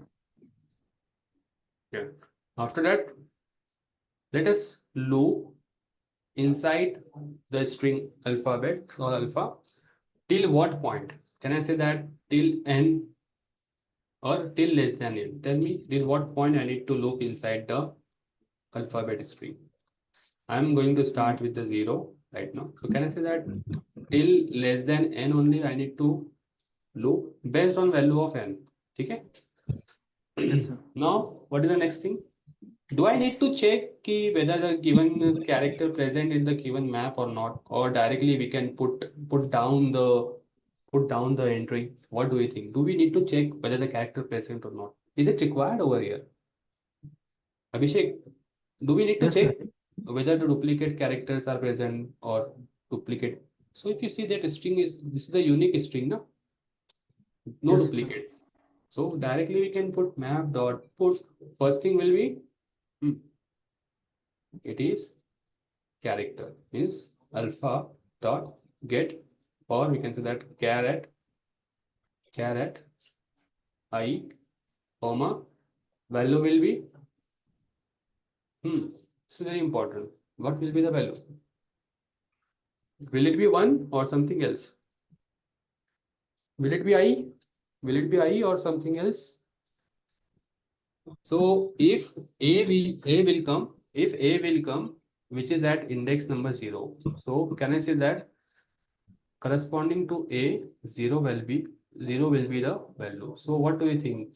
Yeah. After that, let us loop inside the string alphabet or alpha till what point? Can I say that till n or till less than n? Tell me till what point I need to loop inside the alphabet string. I'm going to start with the 0 right now. So can I say that till less than n only I need to loop based on value of n? Okay. Yes, sir. Now, what is the next thing? Do I need to check whether the given character present in the given map or not, or directly we can put down the entry? What do you think? Do we need to check whether the character present or not? Is it required over here? Abhishek, do we need to Yes, sir. check whether the duplicate characters are present or duplicate? So if you see that string this is the unique string, no? No Yes, sir. duplicates. So directly we can put map dot put. First thing will be it is character means alpha dot get, or we can say that char at I comma value will be this is very important. What will be the value? Will it be 1 or something else? Will it be I Will it be I or something else? So if A will come, if A will come, which is at index number 0. So can I say that corresponding to A, 0 will be the value. So what do you think?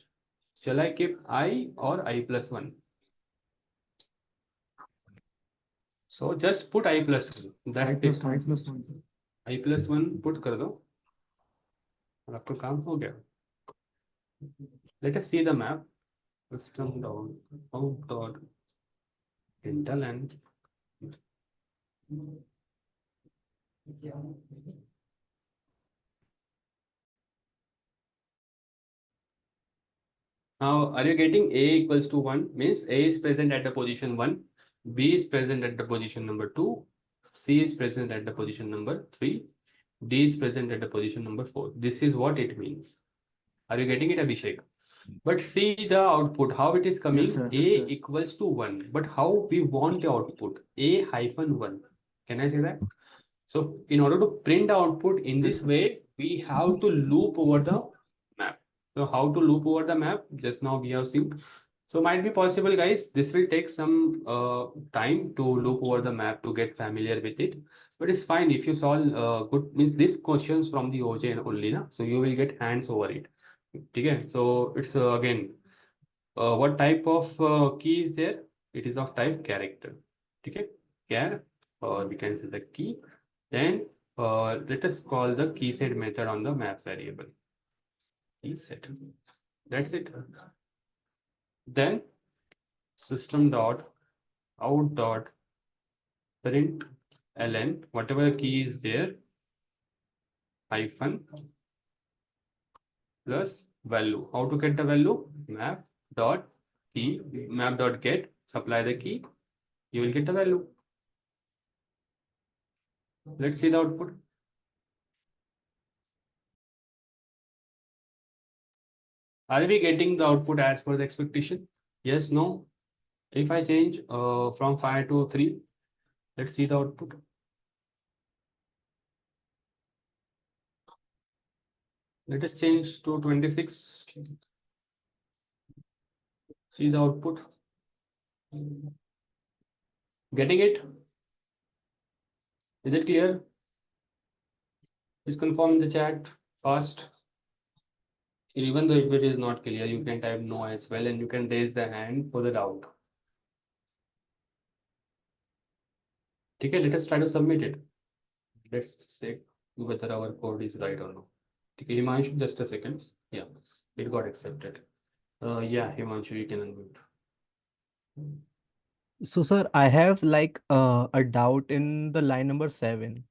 Shall I keep I or I plus 1? So just put I plus 1. I That's plus it. I plus one. I plus 1 put कर दो और आपका काम हो गया. Let us see the map. System dot out dot interland. Now, are you getting A equals to 1? Means A is present at the position 1, B is present at the position number 2, C is present at the position number 3, D is present at the position number 4. This is what it means. Are you getting it, Abhishek? But see the output, how it is coming. Yes, sir. A equals to 1. But how we want the output? A hyphen 1. Can I say that? So in order to print the output in Yes, this sir. way, we have to loop over the map. So how to loop over the map? Just now we have seen. So might be possible, guys. This will take some time to loop over the map to get familiar with it. But it's fine if you solve good means this questions from the OJ only, na? So you will get hands over it. Okay, so it's again what type of key is there? It is of type character. Okay, char or we can say the key. Then let us call the key set method on the map variable. Key set. That's it. Then system dot out dot print ln whatever key is there hyphen plus value. How to get the value? Map dot key map dot get supply the key. You will get the value. Let's see the output. Are we getting the output as per the expectation? Yes, no. If I change from 5 to 3, let's see the output. Let us change to 26. See the output. Getting it? Is it clear? Please confirm in the chat fast. Even though if it is not clear, you can type no as well and you can raise the hand for the doubt. Okay, let us try to submit it. Let's check whether our code is right or not. Okay, Himanshu, just a second. Yeah, it got accepted. Yeah, Himanshu, you can unmute. So, sir, I have like a doubt in the line number 7.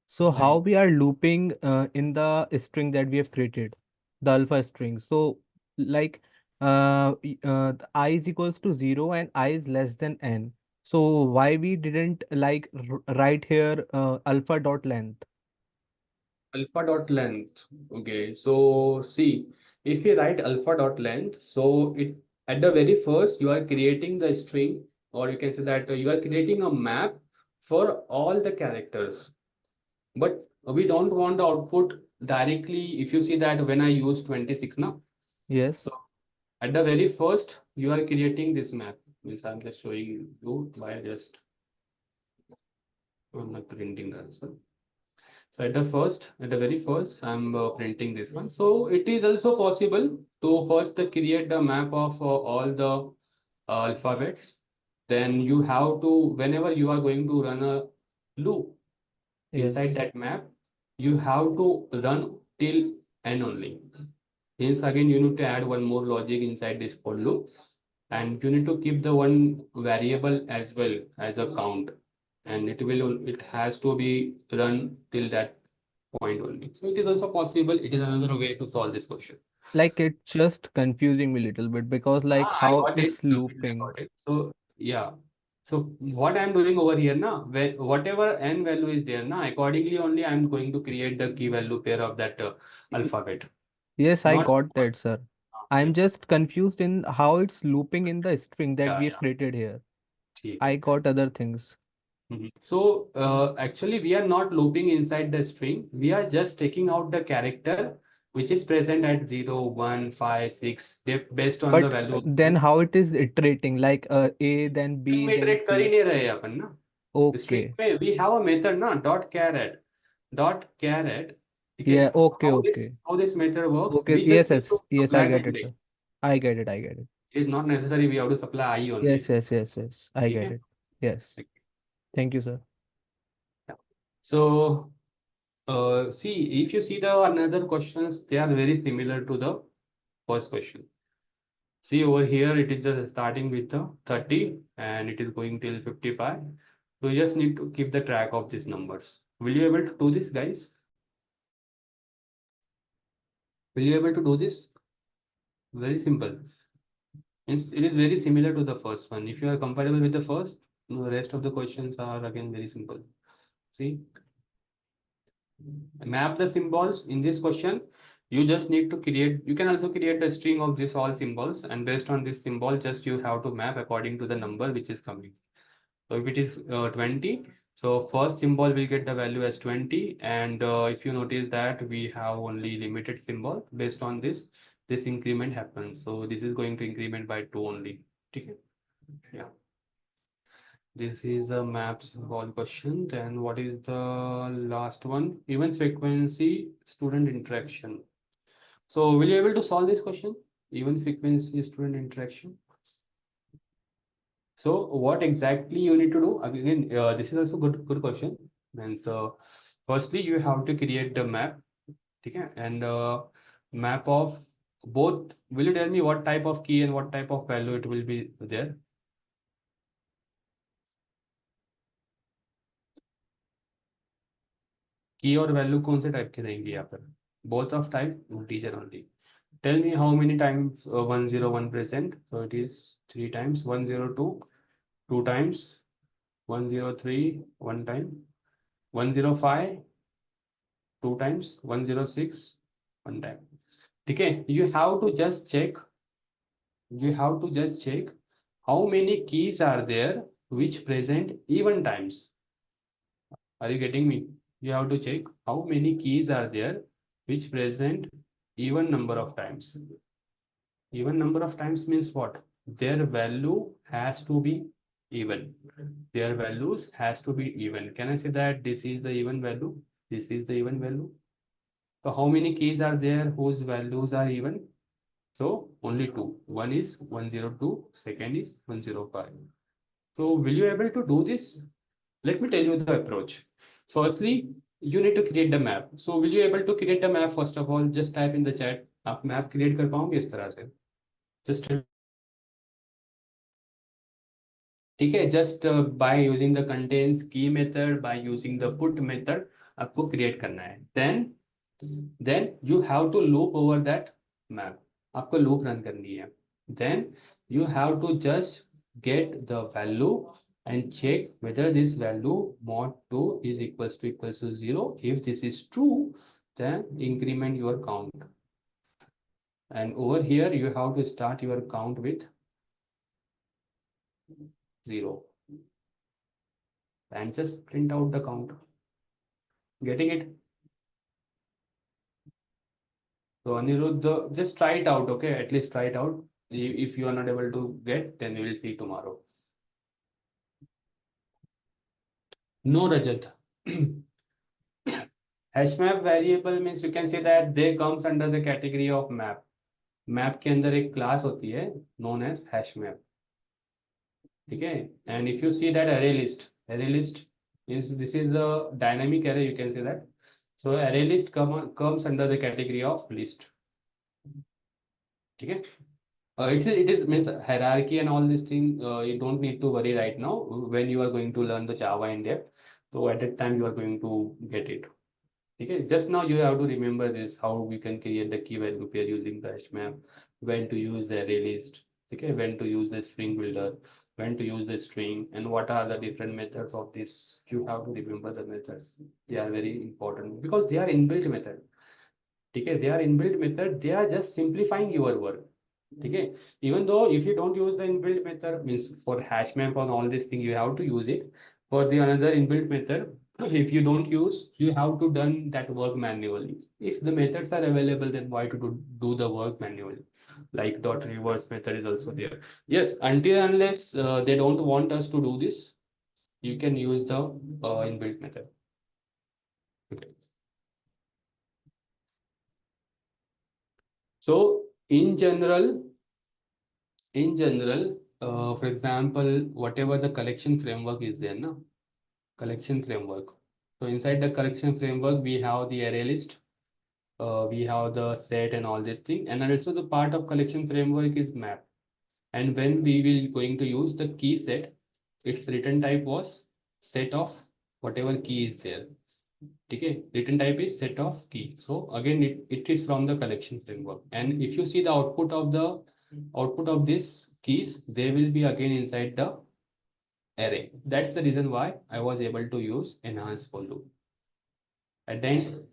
So, how we are looping in the string that we have created, the alpha string. So, like the I is equals to 0 and I is less than n. So, why we didn't like write here alpha dot length? Alpha dot length. Okay, so see, if you write alpha dot length, so it at the very first you are creating the string, or you can say that you are creating a map for all the characters. But we don't want the output directly. If you see that when I use 26 now, Yes. so at the very first you are creating this map. Which I'm just showing you by just I'm not printing the answer. So at the very first, I'm printing this one. So it is also possible to first create the map of all the alphabets. Then you have to, whenever you are going to run a loop inside Yes. that map, you have to run till n only. Hence again, you need to add one more logic inside this for loop. And you need to keep the one variable as well as a count. And it has to be run till that point only. So it is also possible. It is another way to solve this question. Like it's just confusing me a little bit because like I how got it. it's Completely looping. got it. So yeah. So what I'm doing over here now, whatever n value is there now, accordingly only I'm going to create the key value pair of that alphabet. Yes, I Not got that, sir. yeah, I'm just confused in how it's looping in the string that we have yeah. created here. ठीक I है. got other things. So actually we are not looping inside the string. We are just taking out the character which is present at 0, 1, 5, 6, based on the But value of then how it is iterating, like A, then string B, में then iterate कर ही C. नहीं रहे अपन ना. String Okay. में we have a method ना, dot caret. ठीक है. Yeah, okay, How okay. this method works, Okay, we yes, just need to yes, yes, I apply the get it, index. sir. I get it, I get it. It is not necessary we have to supply I only. Yes, yes, yes, yes, I ठीक get है. it. Yes. Thank you, sir. So see, if you see the another questions, they are very similar to the first question. See over here, it is just starting with the 30 and it is going till 55. So you just need to keep the track of these numbers. Will you able to do this, guys? Will you able to do this? Very simple. It is very similar to the first one. If you are comparable with the first, the rest of the questions are again very simple. See, map the symbols in this question. You just need to create, you can also create a string of these all symbols, and based on this symbol, just you have to map according to the number which is coming. So if it is 20, so first symbol will get the value as 20, and if you notice that we have only limited symbol, based on this increment happens. So this is going to increment by 2 only. Okay. Yeah. This is a map symbol question. Then what is the last one? Event frequency, student interaction. So will you able to solve this question? Event frequency, student interaction. So what exactly you need to do? Again, this is also good question. And so firstly, you have to create the map. Okay, and map of both. Will you tell me what type of key and what type of value it will be there? Key or value कौन से type के रहेंगे यहाँ पर? Both of type, integer only. Tell me how many times 101 present. So it is 3 times 102, 2 times 103, 1 time 105, 2 times 106, 1 time. Okay, you have to just check how many keys are there which present even times. Are you getting me? You have to check how many keys are there which present even number of times. Even number of times means what? Their value has to be even. Their values has to be even. Can I say that this is the even value? This is the even value. So how many keys are there whose values are even? So only two. One is 102, second is 105. So will you able to do this? Let me tell you the approach. Firstly, you need to create the map. So will you able to create the map? First of all, just type in the chat. आप map create कर पाओगे इस तरह से? Just ठीक है, just by using the contains key method, by using the put method, आपको create करना है. Then you have to loop over that map. आपको loop run करनी है. Then you have to just get the value and check whether this value mod 2 is equals to 0. If this is true, then increment your count. And over here, you have to start your count with 0. And just print out the count. Getting it? So Anirudh, just try it out, okay? At least try it out. If you are not able to get, then we will see tomorrow. No, Rajat. Hash map variable means you can say that they comes under the category of map. Map के अंदर एक class होती है known as hash map. ठीक है? And if you see that array list is this is the dynamic array, you can say that. So array list comes under the category of list. ठीक है? It is means hierarchy and all this thing. You don't need to worry right now when you are going to learn the Java in depth. So at that time you are going to get it. Okay, just now you have to remember this, how we can create the key value pair using the hash map, when to use the array list, okay, when to use the string builder, when to use the string, and what are the different methods of this. You have to remember the methods. They are very important because they are inbuilt method. Okay, they are inbuilt method. They are just simplifying your work. Okay, even though if you don't use the inbuilt method, means for hash map on all this thing, you have to use it. For the another inbuilt method, If you don't use, you have to done that work manually. If the methods are available, then why to do the work manually? Like dot reverse method is also there. Yes, until unless they don't want us to do this, you can use the inbuilt method. Okay. So in general, for example, whatever the collection framework is there, no? Collection framework. So inside the collection framework, we have the array list, we have the set and all this thing, and also the part of collection framework is map. And when we will going to use the key set, its return type was set of whatever key is there. Okay, return type is set of key. So again, it is from the collection framework. And if you see the output of these keys, they will be again inside the array. That's the reason why I was able to use enhanced for loop. At the end,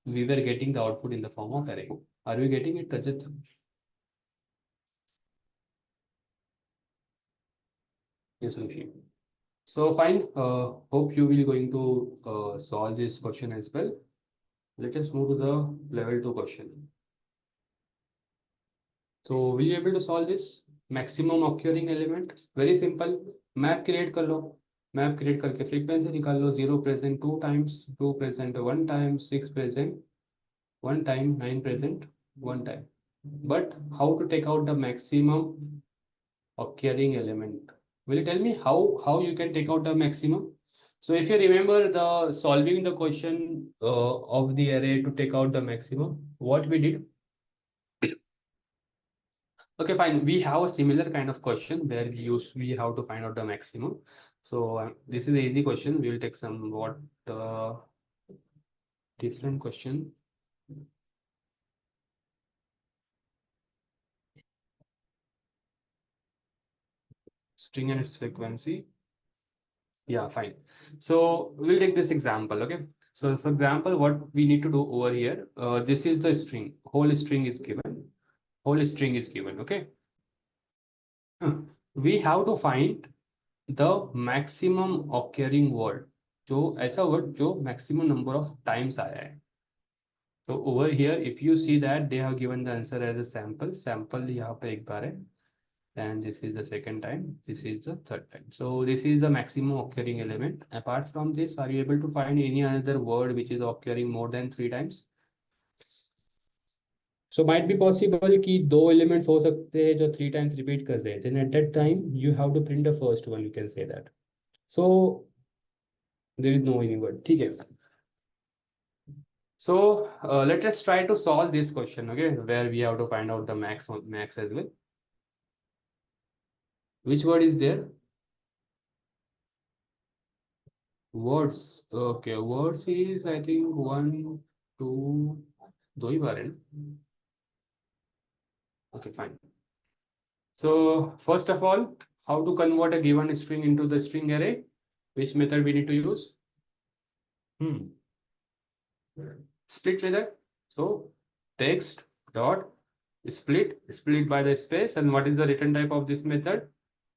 we were getting the output in the form of array. Are we getting it, Rajat? Yes, Rishi. So fine. Hope you will going to solve this question as well. Let us move to the level 2 question. So will you able to solve this? Maximum occurring element. Very simple. Map create कर लो. Map create करके frequency निकाल लो. 0 present 2 times, 2 present 1 time, 6 present 1 time, 9 present 1 time. But how to take out the maximum occurring element? Will you tell me how you can take out the maximum? So if you remember the solving the question of the array to take out the maximum, what we did? Okay, fine. We have a similar kind of question where we have to find out the maximum. So this is an easy question. We will take some different question. String and its frequency. Yeah, fine. So we'll take this example. Okay. So for example, what we need to do over here, this is the string. Whole string is given. Whole string is given. Okay. We have to find the maximum occurring word. जो ऐसा word जो maximum number of times आया है. So over here, if you see that they have given the answer as a sample. Sample यहाँ पे एक बार है. And this is the second time. This is the third time. So this is the maximum occurring element. Apart from this, are you able to find any other word which is occurring more than 3 times? So might be possible कि दो elements हो सकते हैं जो 3 times repeat कर रहे हैं. Then at that time you have to print the first one. You can say that. So there is no any word. ठीक है. So let us try to solve this question. Okay, where we have to find out the max as well. Which word is there? Words. Okay, words is I think 1, 2, दो ही बार है ना? Okay, fine. So first of all, how to convert a given string into the string array? Which method we need to use? Split method. So text dot split by the space, and what is the return type of this method?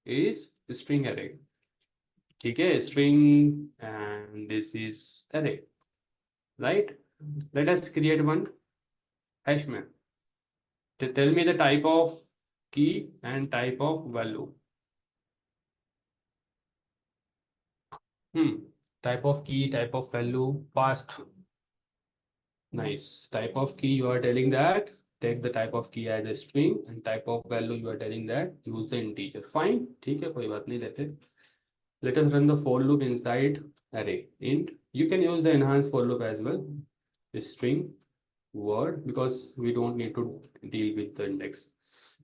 Is string array. Okay, string, and this is array, right? Let us create one hash map. Tell me the type of key and type of value. Type of key, type of value, past. Nice. Type of key, you are telling that take the type of key as a string, and type of value you are telling that use the integer. Fine. ठीक है, कोई बात नहीं लेते. Let us run the for loop inside array int. You can use the enhanced for loop as well. String word, because we don't need to deal with the index.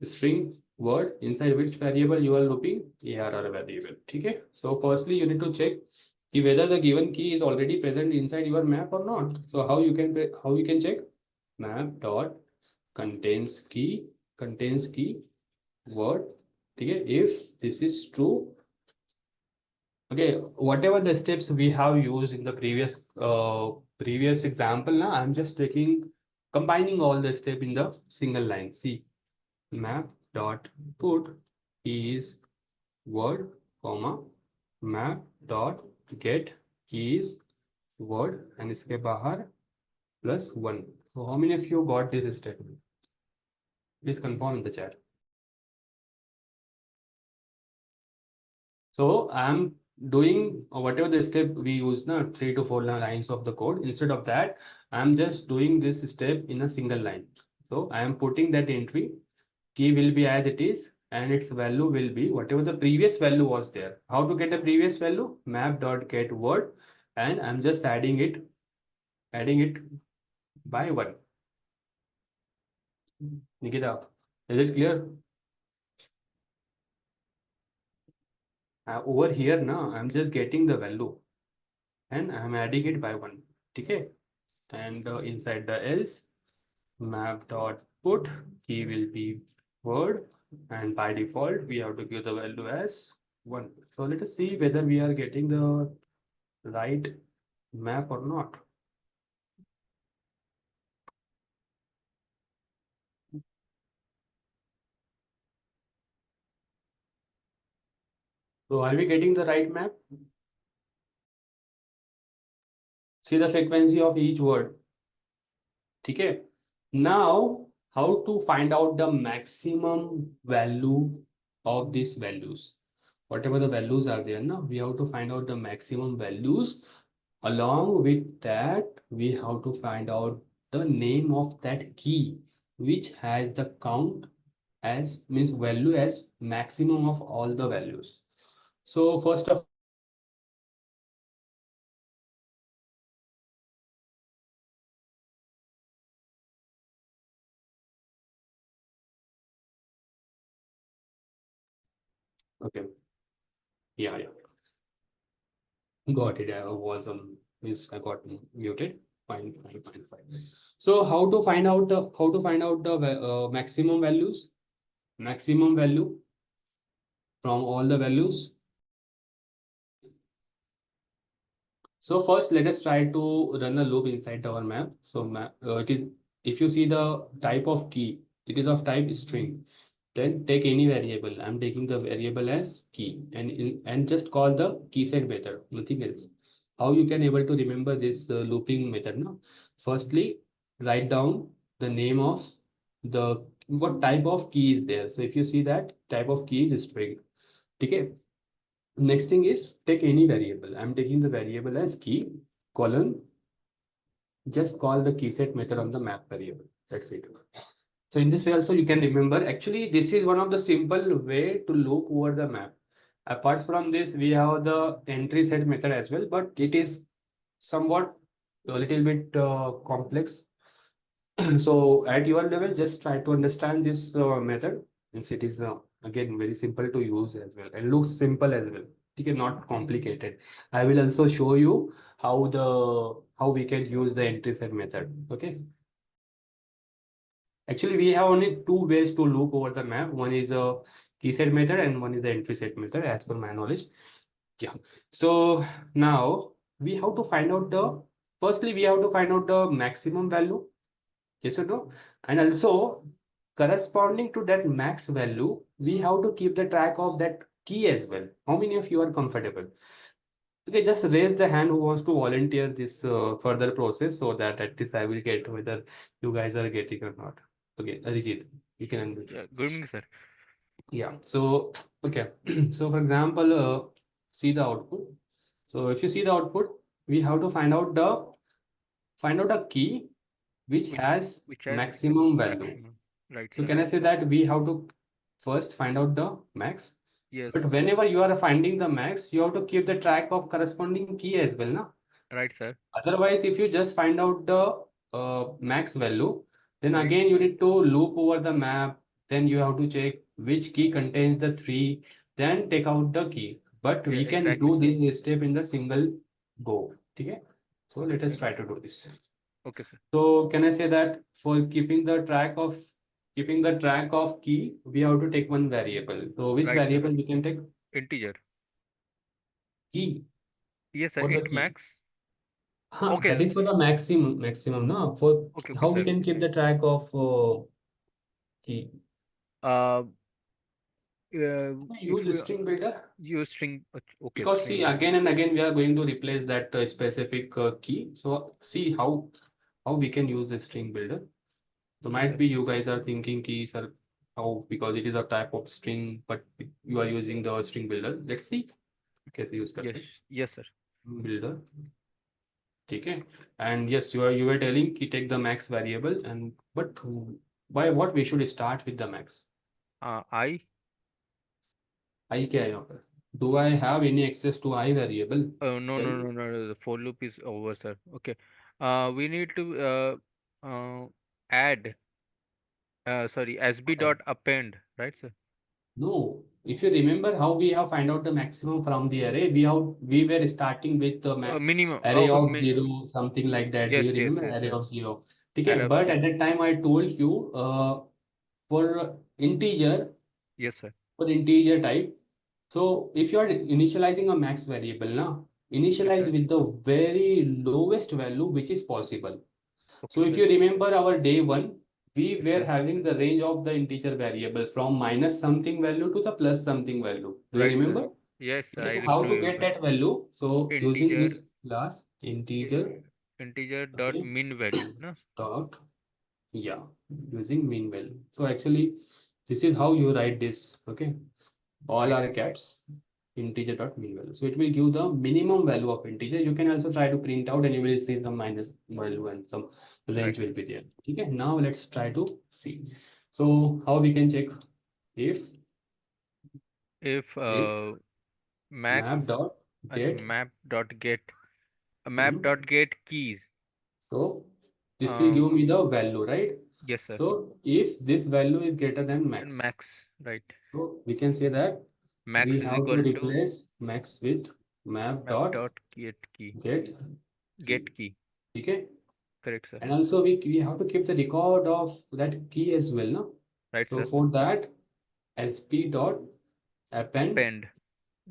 String word inside which variable you are looping ARR variable. Okay. So firstly you need to check whether the given key is already present inside your map or not. So how you can check? Map dot contains key word. Okay. If this is true. Okay, whatever the steps we have used in the previous example, now I'm just combining all the step in the single line. See, map dot put is word, comma, map dot get keys word and इसके बाहर plus 1. So how many of you got this step? Please confirm in the chat. So I'm doing whatever the step we use now, 3 to 4 lines of the code. Instead of that, I'm just doing this step in a single line. So I am putting that entry, key will be as it is, and its value will be whatever the previous value was there. How to get the previous value? Map.get word, and I'm just adding it by 1. Nikita, is it clear? Over here now, I'm just getting the value and I'm adding it by 1. Okay. And inside the else, map dot put key will be word, and by default we have to give the value as 1. So let us see whether we are getting the right map or not. So are we getting the right map? See the frequency of each word. Okay. Now how to find out the maximum value of these values? Whatever the values are there now, we have to find out the maximum values. Along with that, we have to find out the name of that key which has the count as means value as maximum of all the values. So first of okay, yeah, got it. I was means I got muted. Fine. So how to find out the maximum values? Maximum value from all the values. So first, let us try to run a loop inside our map. So it is, if you see the type of key, it is of type string. Then take any variable. I'm taking the variable as key, and just call the key set method. Nothing else. How you can able to remember this looping method now? Firstly, write down the name of the what type of key is there. So if you see that type of key is string. Okay. Next thing is take any variable. I'm taking the variable as key colon. Just call the key set method on the map variable. That's it. So in this way also you can remember. Actually, this is one of the simple way to loop over the map. Apart from this, we have the entry set method as well, but it is somewhat a little bit complex. So at your level, just try to understand this method. Since it is again very simple to use as well and looks simple as well. Okay, not complicated. I will also show you how we can use the entry set method. Okay. Actually, we have only two ways to loop over the map. One is a key set method and one is the entry set method as per my knowledge. Yeah. So now we have to find out firstly we have to find out the maximum value. Yes or no? And also corresponding to that max value, we have to keep the track of that key as well. How many of you are comfortable? Okay, just raise the hand who wants to volunteer this further process so that at least I will get whether you guys are getting or not. Okay, Arijit, you can unmute. Yeah, good evening, sir. Yeah, so okay. So for example, see the output. So if you see the output, we have to find out a key which has maximum value. maximum. Right, So sir. can I say that we have to first find out the max? Yes. But whenever you are finding the max, you have to keep the track of corresponding key as well, na? Right, sir. Otherwise, if you just find out the max value, then Right. again you need to loop over the map. Then you have to check which key contains the 3, then take out the key. But we Yeah, can exactly, do sir. this step in the single go. Okay? So Okay, let us sir. try to do this. Okay, sir. So can I say that for keeping the track of key, we have to take one variable. So which Right, sir. variable we can take? Integer. Key Yes, sir. for the Int key. max. Huh, Okay. that is for the maximum, no? For Okay, how we sir. can keep the track of key. Uh, Use if we string builder. use string, okay, Because string see, builder. again and again we are going to replace that specific key. So see how we can use the string builder. So Yes, might sir. be you guys are thinking keys are how, because it is a type of string, but you are using the string builder. Let's see कैसे use करते Yes, हैं yes, sir. builder. ठीक है. And yes, you were telling कि take the max variable, and but by what we should start with the max? I I क्या है यहाँ पर? Do I have any access to I variable? no, Tell no, me. no, no, no, the for loop is over, sir. Okay. We need to add sorry, sb Okay. dot append, right, sir? No, if you remember how we have find out the maximum from the array, we were starting with the Minimum. array Okay. of zero, something like that. Do you Yes, yes, remember yes, array yes. of zero? Okay, Arab but at 0. that time I told you for integer Yes, sir. for integer type. So if you are initializing a max variable, now Yes, initialize sir. with the very lowest value which is possible. Okay, So if sir. you remember our day one, we Yes, were sir. having the range of the integer variable from minus something value to the plus something value. Do you Right, sir. remember? Yes, Okay, I so how to get remember. that value? So using Integer, this class i- integer, integer dot okay, min value, no? dot, yeah, using mean value. So actually, this is how you write this. Okay, all Right, are sir. caps, integer dot mean value. So it will give the minimum value of integer. You can also try to print out and you will see some minus value and some range Right, will sir. be there. Okay, now let's try to see. So how we can check if If if map max, dot get. map dot get, map Mhm. dot get keys. So this will Uh, give me the value, right? yes, sir. So if this value is greater than And max, max, right? so we can say that we Max is have to equal to replace max with map map dot dot get key, get key. get key. Okay. Correct, sir. And also we have to keep the record of that key as well, no? Right, So sir. for that, sp dot append. Append.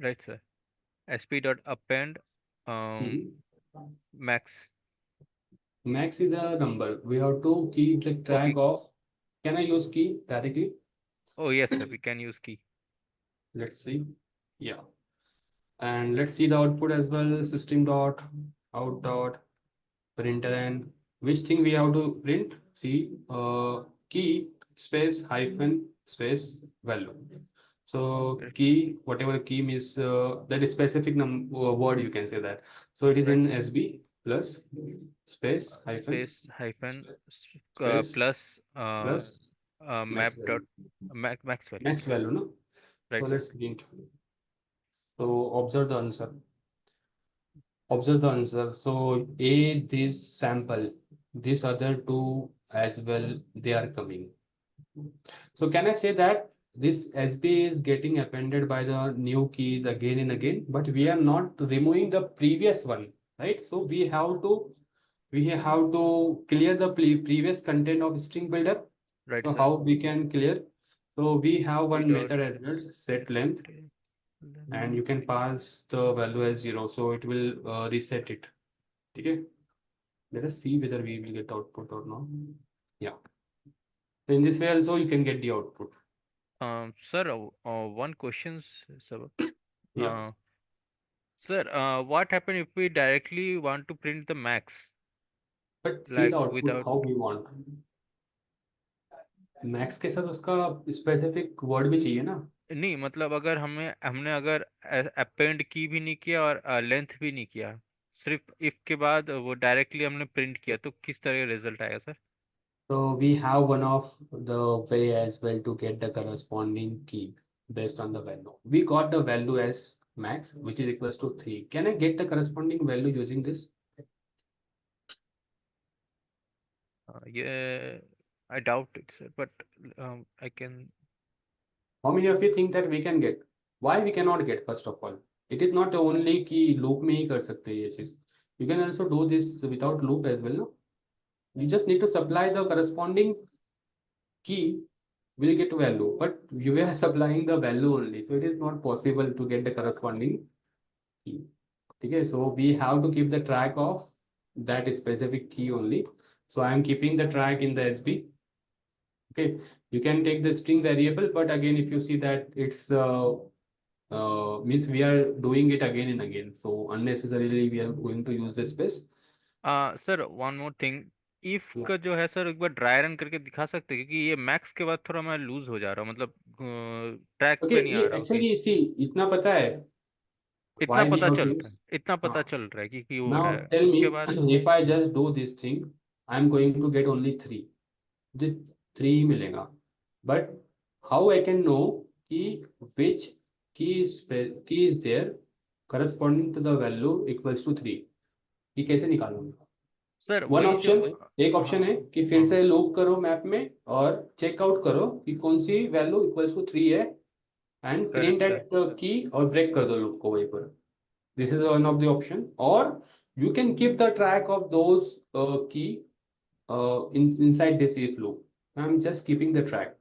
Right, sir. sp dot append Mhm. max. Max is a number. We have to keep the track Okay. of. Can I use key directly? Oh, yes, sir. We can use key. Let's see. Yeah. And let's see the output as well. System dot out dot println. Which thing we have to print? See, key space hyphen space value. So Right, key, whatever key means, that is specific word, you can say that. So it is right, in sir. SB plus space hyphen Space hyphen space plus plus map max dot value. max value. Max value, no? So Right, sir. let's print. So observe the answer. Observe the answer. So A, this sample, this other two as well, they are coming. So can I say that this SB is getting appended by the new keys again and again, but we are not removing the previous one, right? So we have to clear the previous content of string builder. Right, So sir. how we can clear? So we have P one dot method as well, set length, and you can pass the value as 0. So it will reset it. Okay. Let us see whether we will get output or not. Yeah. So in this way also you can get the output. Sir, one question, sir. Yeah. Uh, sir, what happen if we directly want to print the max, But see the like output without? how we want. Max के साथ उसका specific word भी चाहिए ना. नहीं, मतलब अगर हमने अगर अपेंड की भी नहीं किया और लेंथ भी नहीं किया, सिर्फ इफ के बाद वो डायरेक्टली हमने प्रिंट किया, तो किस तरह का रिजल्ट आएगा, sir? So we have one of the way as well to get the corresponding key based on the value. We got the value as max, which is equals to 3. Can I get the corresponding value using this? Yeah, I doubt it, sir, but I can. How many of you think that we can get? Why we cannot get, first of all? It is not only कि loop में ही कर सकते हैं ये चीज. You can also do this without loop as well, no? You just need to supply the corresponding key, will get value, but you are supplying the value only, so it is not possible to get the corresponding key. Okay, so we have to keep the track of that specific key only. So I am keeping the track in the SB Okay, you can take the string variable, but again, if you see that it's means we are doing it again and again, so unnecessarily we are going to use the space. Sir one more thing, if Yeah. का जो है sir एक बार dry run करके दिखा सकते हैं, क्योंकि ये मैक्स के बाद थोड़ा मैं लूज हो जा रहा हूँ, मतलब ट्रैक Okay, पे नहीं ये आ रहा हूँ कि actually see, इतना पता है इतना why we पता have चल to रहा है, use. इतना पता हाँ. चल रहा है कि हो रहा Now है tell me, उसके बाद। if I just do this thing, I'm going to get only 3. The 3 ही मिलेगा. But how I can know कि which key is there corresponding to the value equals to 3? ये कैसे निकालूंगा? सर वन वही जो option, एक हाँ ऑप्शन है कि फिर हाँ से लूप करो मैप में और चेकआउट करो कि कौन सी वैल्यू इक्वल्स टू 3 है एंड प्रिंट करेक्ट सर। एट की और ब्रेक कर दो लूप को वहीं पर. This is one of the option. और you can keep the track of those key inside this if loop. I'm just keeping the track.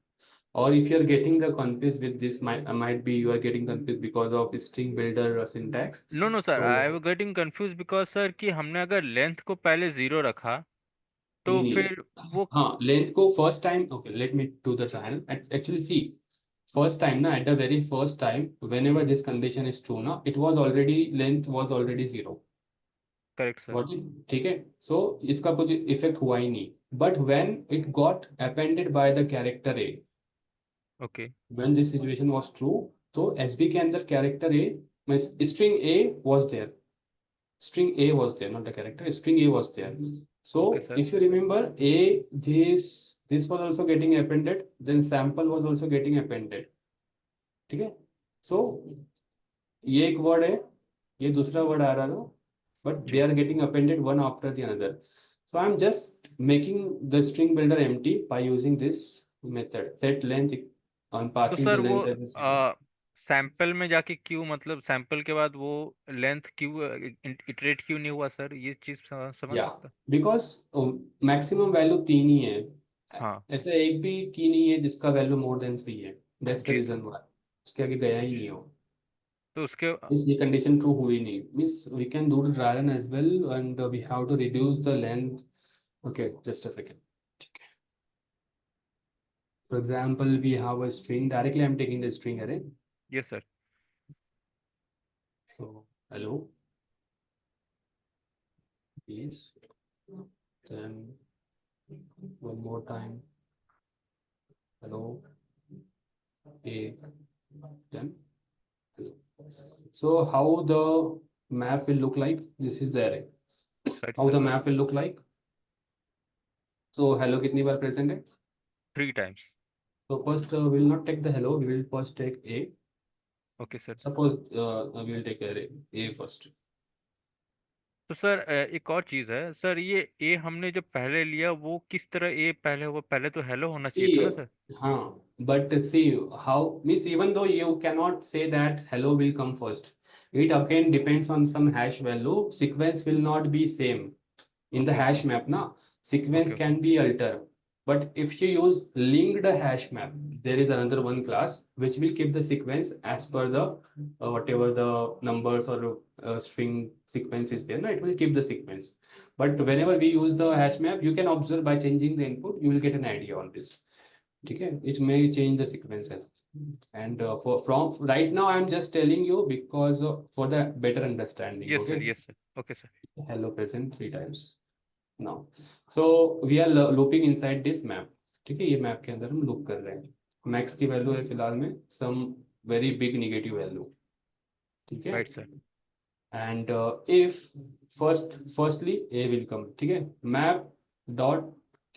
Or if you're getting the confused with this, might be you are getting confused because of string builder syntax. No sir, I am So getting confuse because sir कि हमने अगर length को पहले 0 रखा तो नहीं, फिर वो हाँ, लेंथ को first time. Okay, let me do the trial. Actually see, first time na, at the very first time, whenever this condition is true na, it was already, length was already 0. Correct sir. Got it? ठीक है. So इसका कुछ effect हुआ ही नहीं. But when it got appended by the character a, okay when this situation was true, तो SB के अंदर character a, string a was there. String a was there, not the character. String a was there. So okay sir. if you remember, this was also getting appended. Then sample was also getting appended. ठीक है. So ये एक word है, ये दूसरा word आ रहा था, but they जी are getting appended one after the another. So I'm just making the string builder empty by using this method set length on तो passing the सर वो length as a zero. Sample में जाके क्यों, मतलब sample के बाद वो length क्यों इटरेट क्यों नहीं हुआ सर, ये चीज समझ Yeah, सकता। because maximum value 3 ही है. हाँ ऐसा एक भी की नहीं है जिसका वैल्यू मोर देन 3 है. That's the जी reason सर। why उसके आगे गया ही नहीं हो. तो उसके Means ये condition true हुई नहीं. Means we can do the dry run as well, and we have to reduce the length. Okay, just a second. For example, we have a string. Directly, I'm taking the string array. Yes sir. So, hello, please. Then one more time. Hello, a. Then hello. So, how the map will look like? This is the array. Right How sir. the map will look like? So, hello कितनी बार present है? 3 times. So first, we will not take the hello. We will first take a. Okay sir. Suppose we will take array a first. तो sir एक और चीज है sir, ये ए हमने जो पहले लिया वो किस तरह ए पहले हुआ, पहले तो हेलो होना चाहिए था ना See, sir. but see how means even though you cannot say that hello will come first, it again depends on some hash value. Sequence will not be same in the okay hash map. Now, sequence okay can be altered, but if you use linked hash map, there is another one class which will keep the sequence as per the whatever the numbers or string sequence is there. No, it will keep the sequence. But whenever we use the hash map, you can observe by changing the input, you will get an idea on this. Okay, it may change the sequences. And for from right now, I'm just telling you because for the better understanding. Yes Okay, sir yes sir. Okay sir. hello present 3 times now. So we are looping inside this map. ठीक है, ये map के अंदर हम loop कर रहे हैं. Max की वैल्यू है फिलहाल में some very big negative value. ठीक है. Right sir. And if firstly a will come. ठीक है, map dot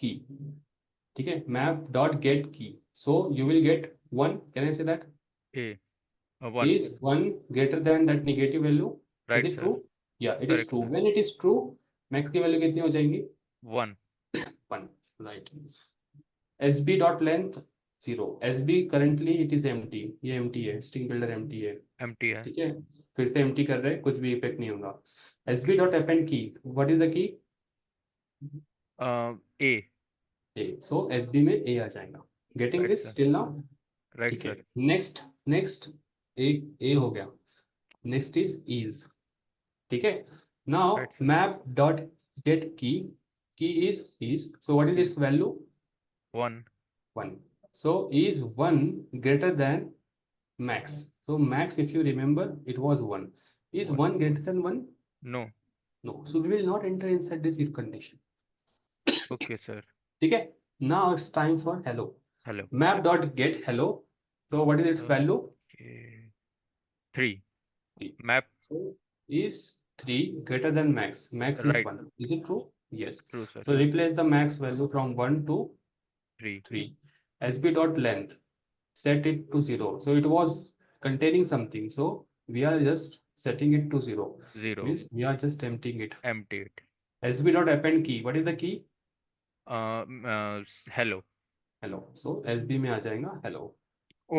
key. ठीक है, map dot get key. So you will get 1. Can I say that? A 1 Is 1 greater than that negative value? Is right it sir. true? Yeah, it is correct true. Sir. When it is true, max की value कितनी हो जाएंगी? 1 1. Right. SB dot length 0. SB currently it is empty. ये empty है. String builder empty है. Empty है। ठीक है, फिर से empty कर रहे हैं, कुछ भी इफेक्ट नहीं होगा. SB dot append key. What is the key? A A. So SB में A आ जाएगा. Getting right this sir. till now? Right ठीक है. सर। Next A हो गया. Next is. ठीक है. Now right sir. map dot get key. Key is. So what is its value? 1 1. So is 1 greater than max? So max, if you remember, it was 1. Is 1 greater than 1? No. No. So we will not enter inside this if condition. Okay, sir. Okay. Now it's time for hello. Hello. Map dot get hello. So what is its value? Okay. 3. 3. Map. So is 3 greater than max? Max is Right. 1. Is it true? Yes. True, sir. So replace the max value from 1 to 3. 3. SB dot length, set it to 0. So it was containing something. So we are just setting it to 0. 0. Means we are just emptying it. Empty it. SB dot append key. What is the key? Hello. Hello. So SB में आ जाएगा hello.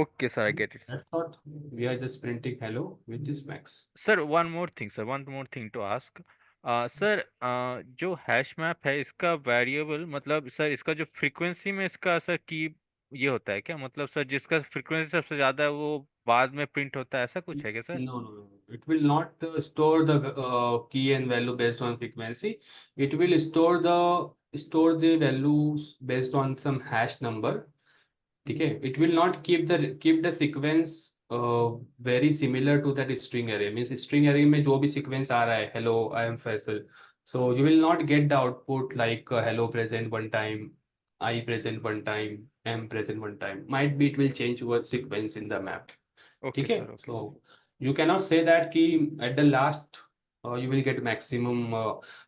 Okay, sir, I get it, sir. That's what we are just printing hello with this max. Sir, one more thing, sir. One more thing to ask. Sir जो hash map है इसका variable मतलब sir इसका जो frequency में इसका sir की ये होता है क्या मतलब सर जिसका फ्रीक्वेंसी सबसे ज्यादा है वो बाद में प्रिंट होता है ऐसा कुछ है क्या sir? No, no, no. It will not store the key and value based on frequency. It will store the values based on some hash number. ठीक है? It will not keep the sequence very similar to that string array. Means string array में जो भी sequence आ रहा है, hello, I am Faisal. So you will not get the output like hello present one time, I present one time, M present one time. Might be it will change your sequence in the map. Okay, ठीक है? sir. Okay, So sir. you cannot say that कि at the last you will get maximum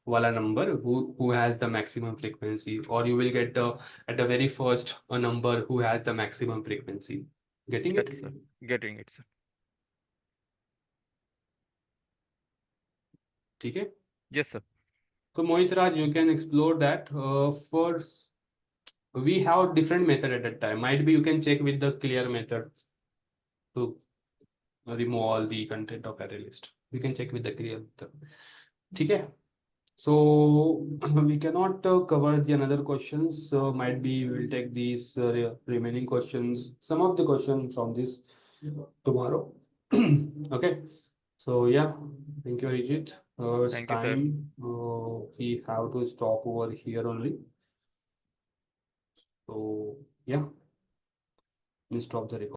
wala number who has the maximum frequency, or you will get at the very first a number who has the maximum frequency. Getting it? Yes, sir. Getting it, sir. ठीक है? Yes, sir. So Mohit Raj, you can explore that. First, we have different method at that time. Might be you can check with the clear method to remove all the content of array list. You can check with the clear method. ठीक है? So we cannot cover the another questions. So might be we will take these remaining questions, some of the questions from this tomorrow. Okay. So yeah, thank you, Arijit. It's Thank you, sir. time. We have to stop over here only. So yeah, we'll stop the recording.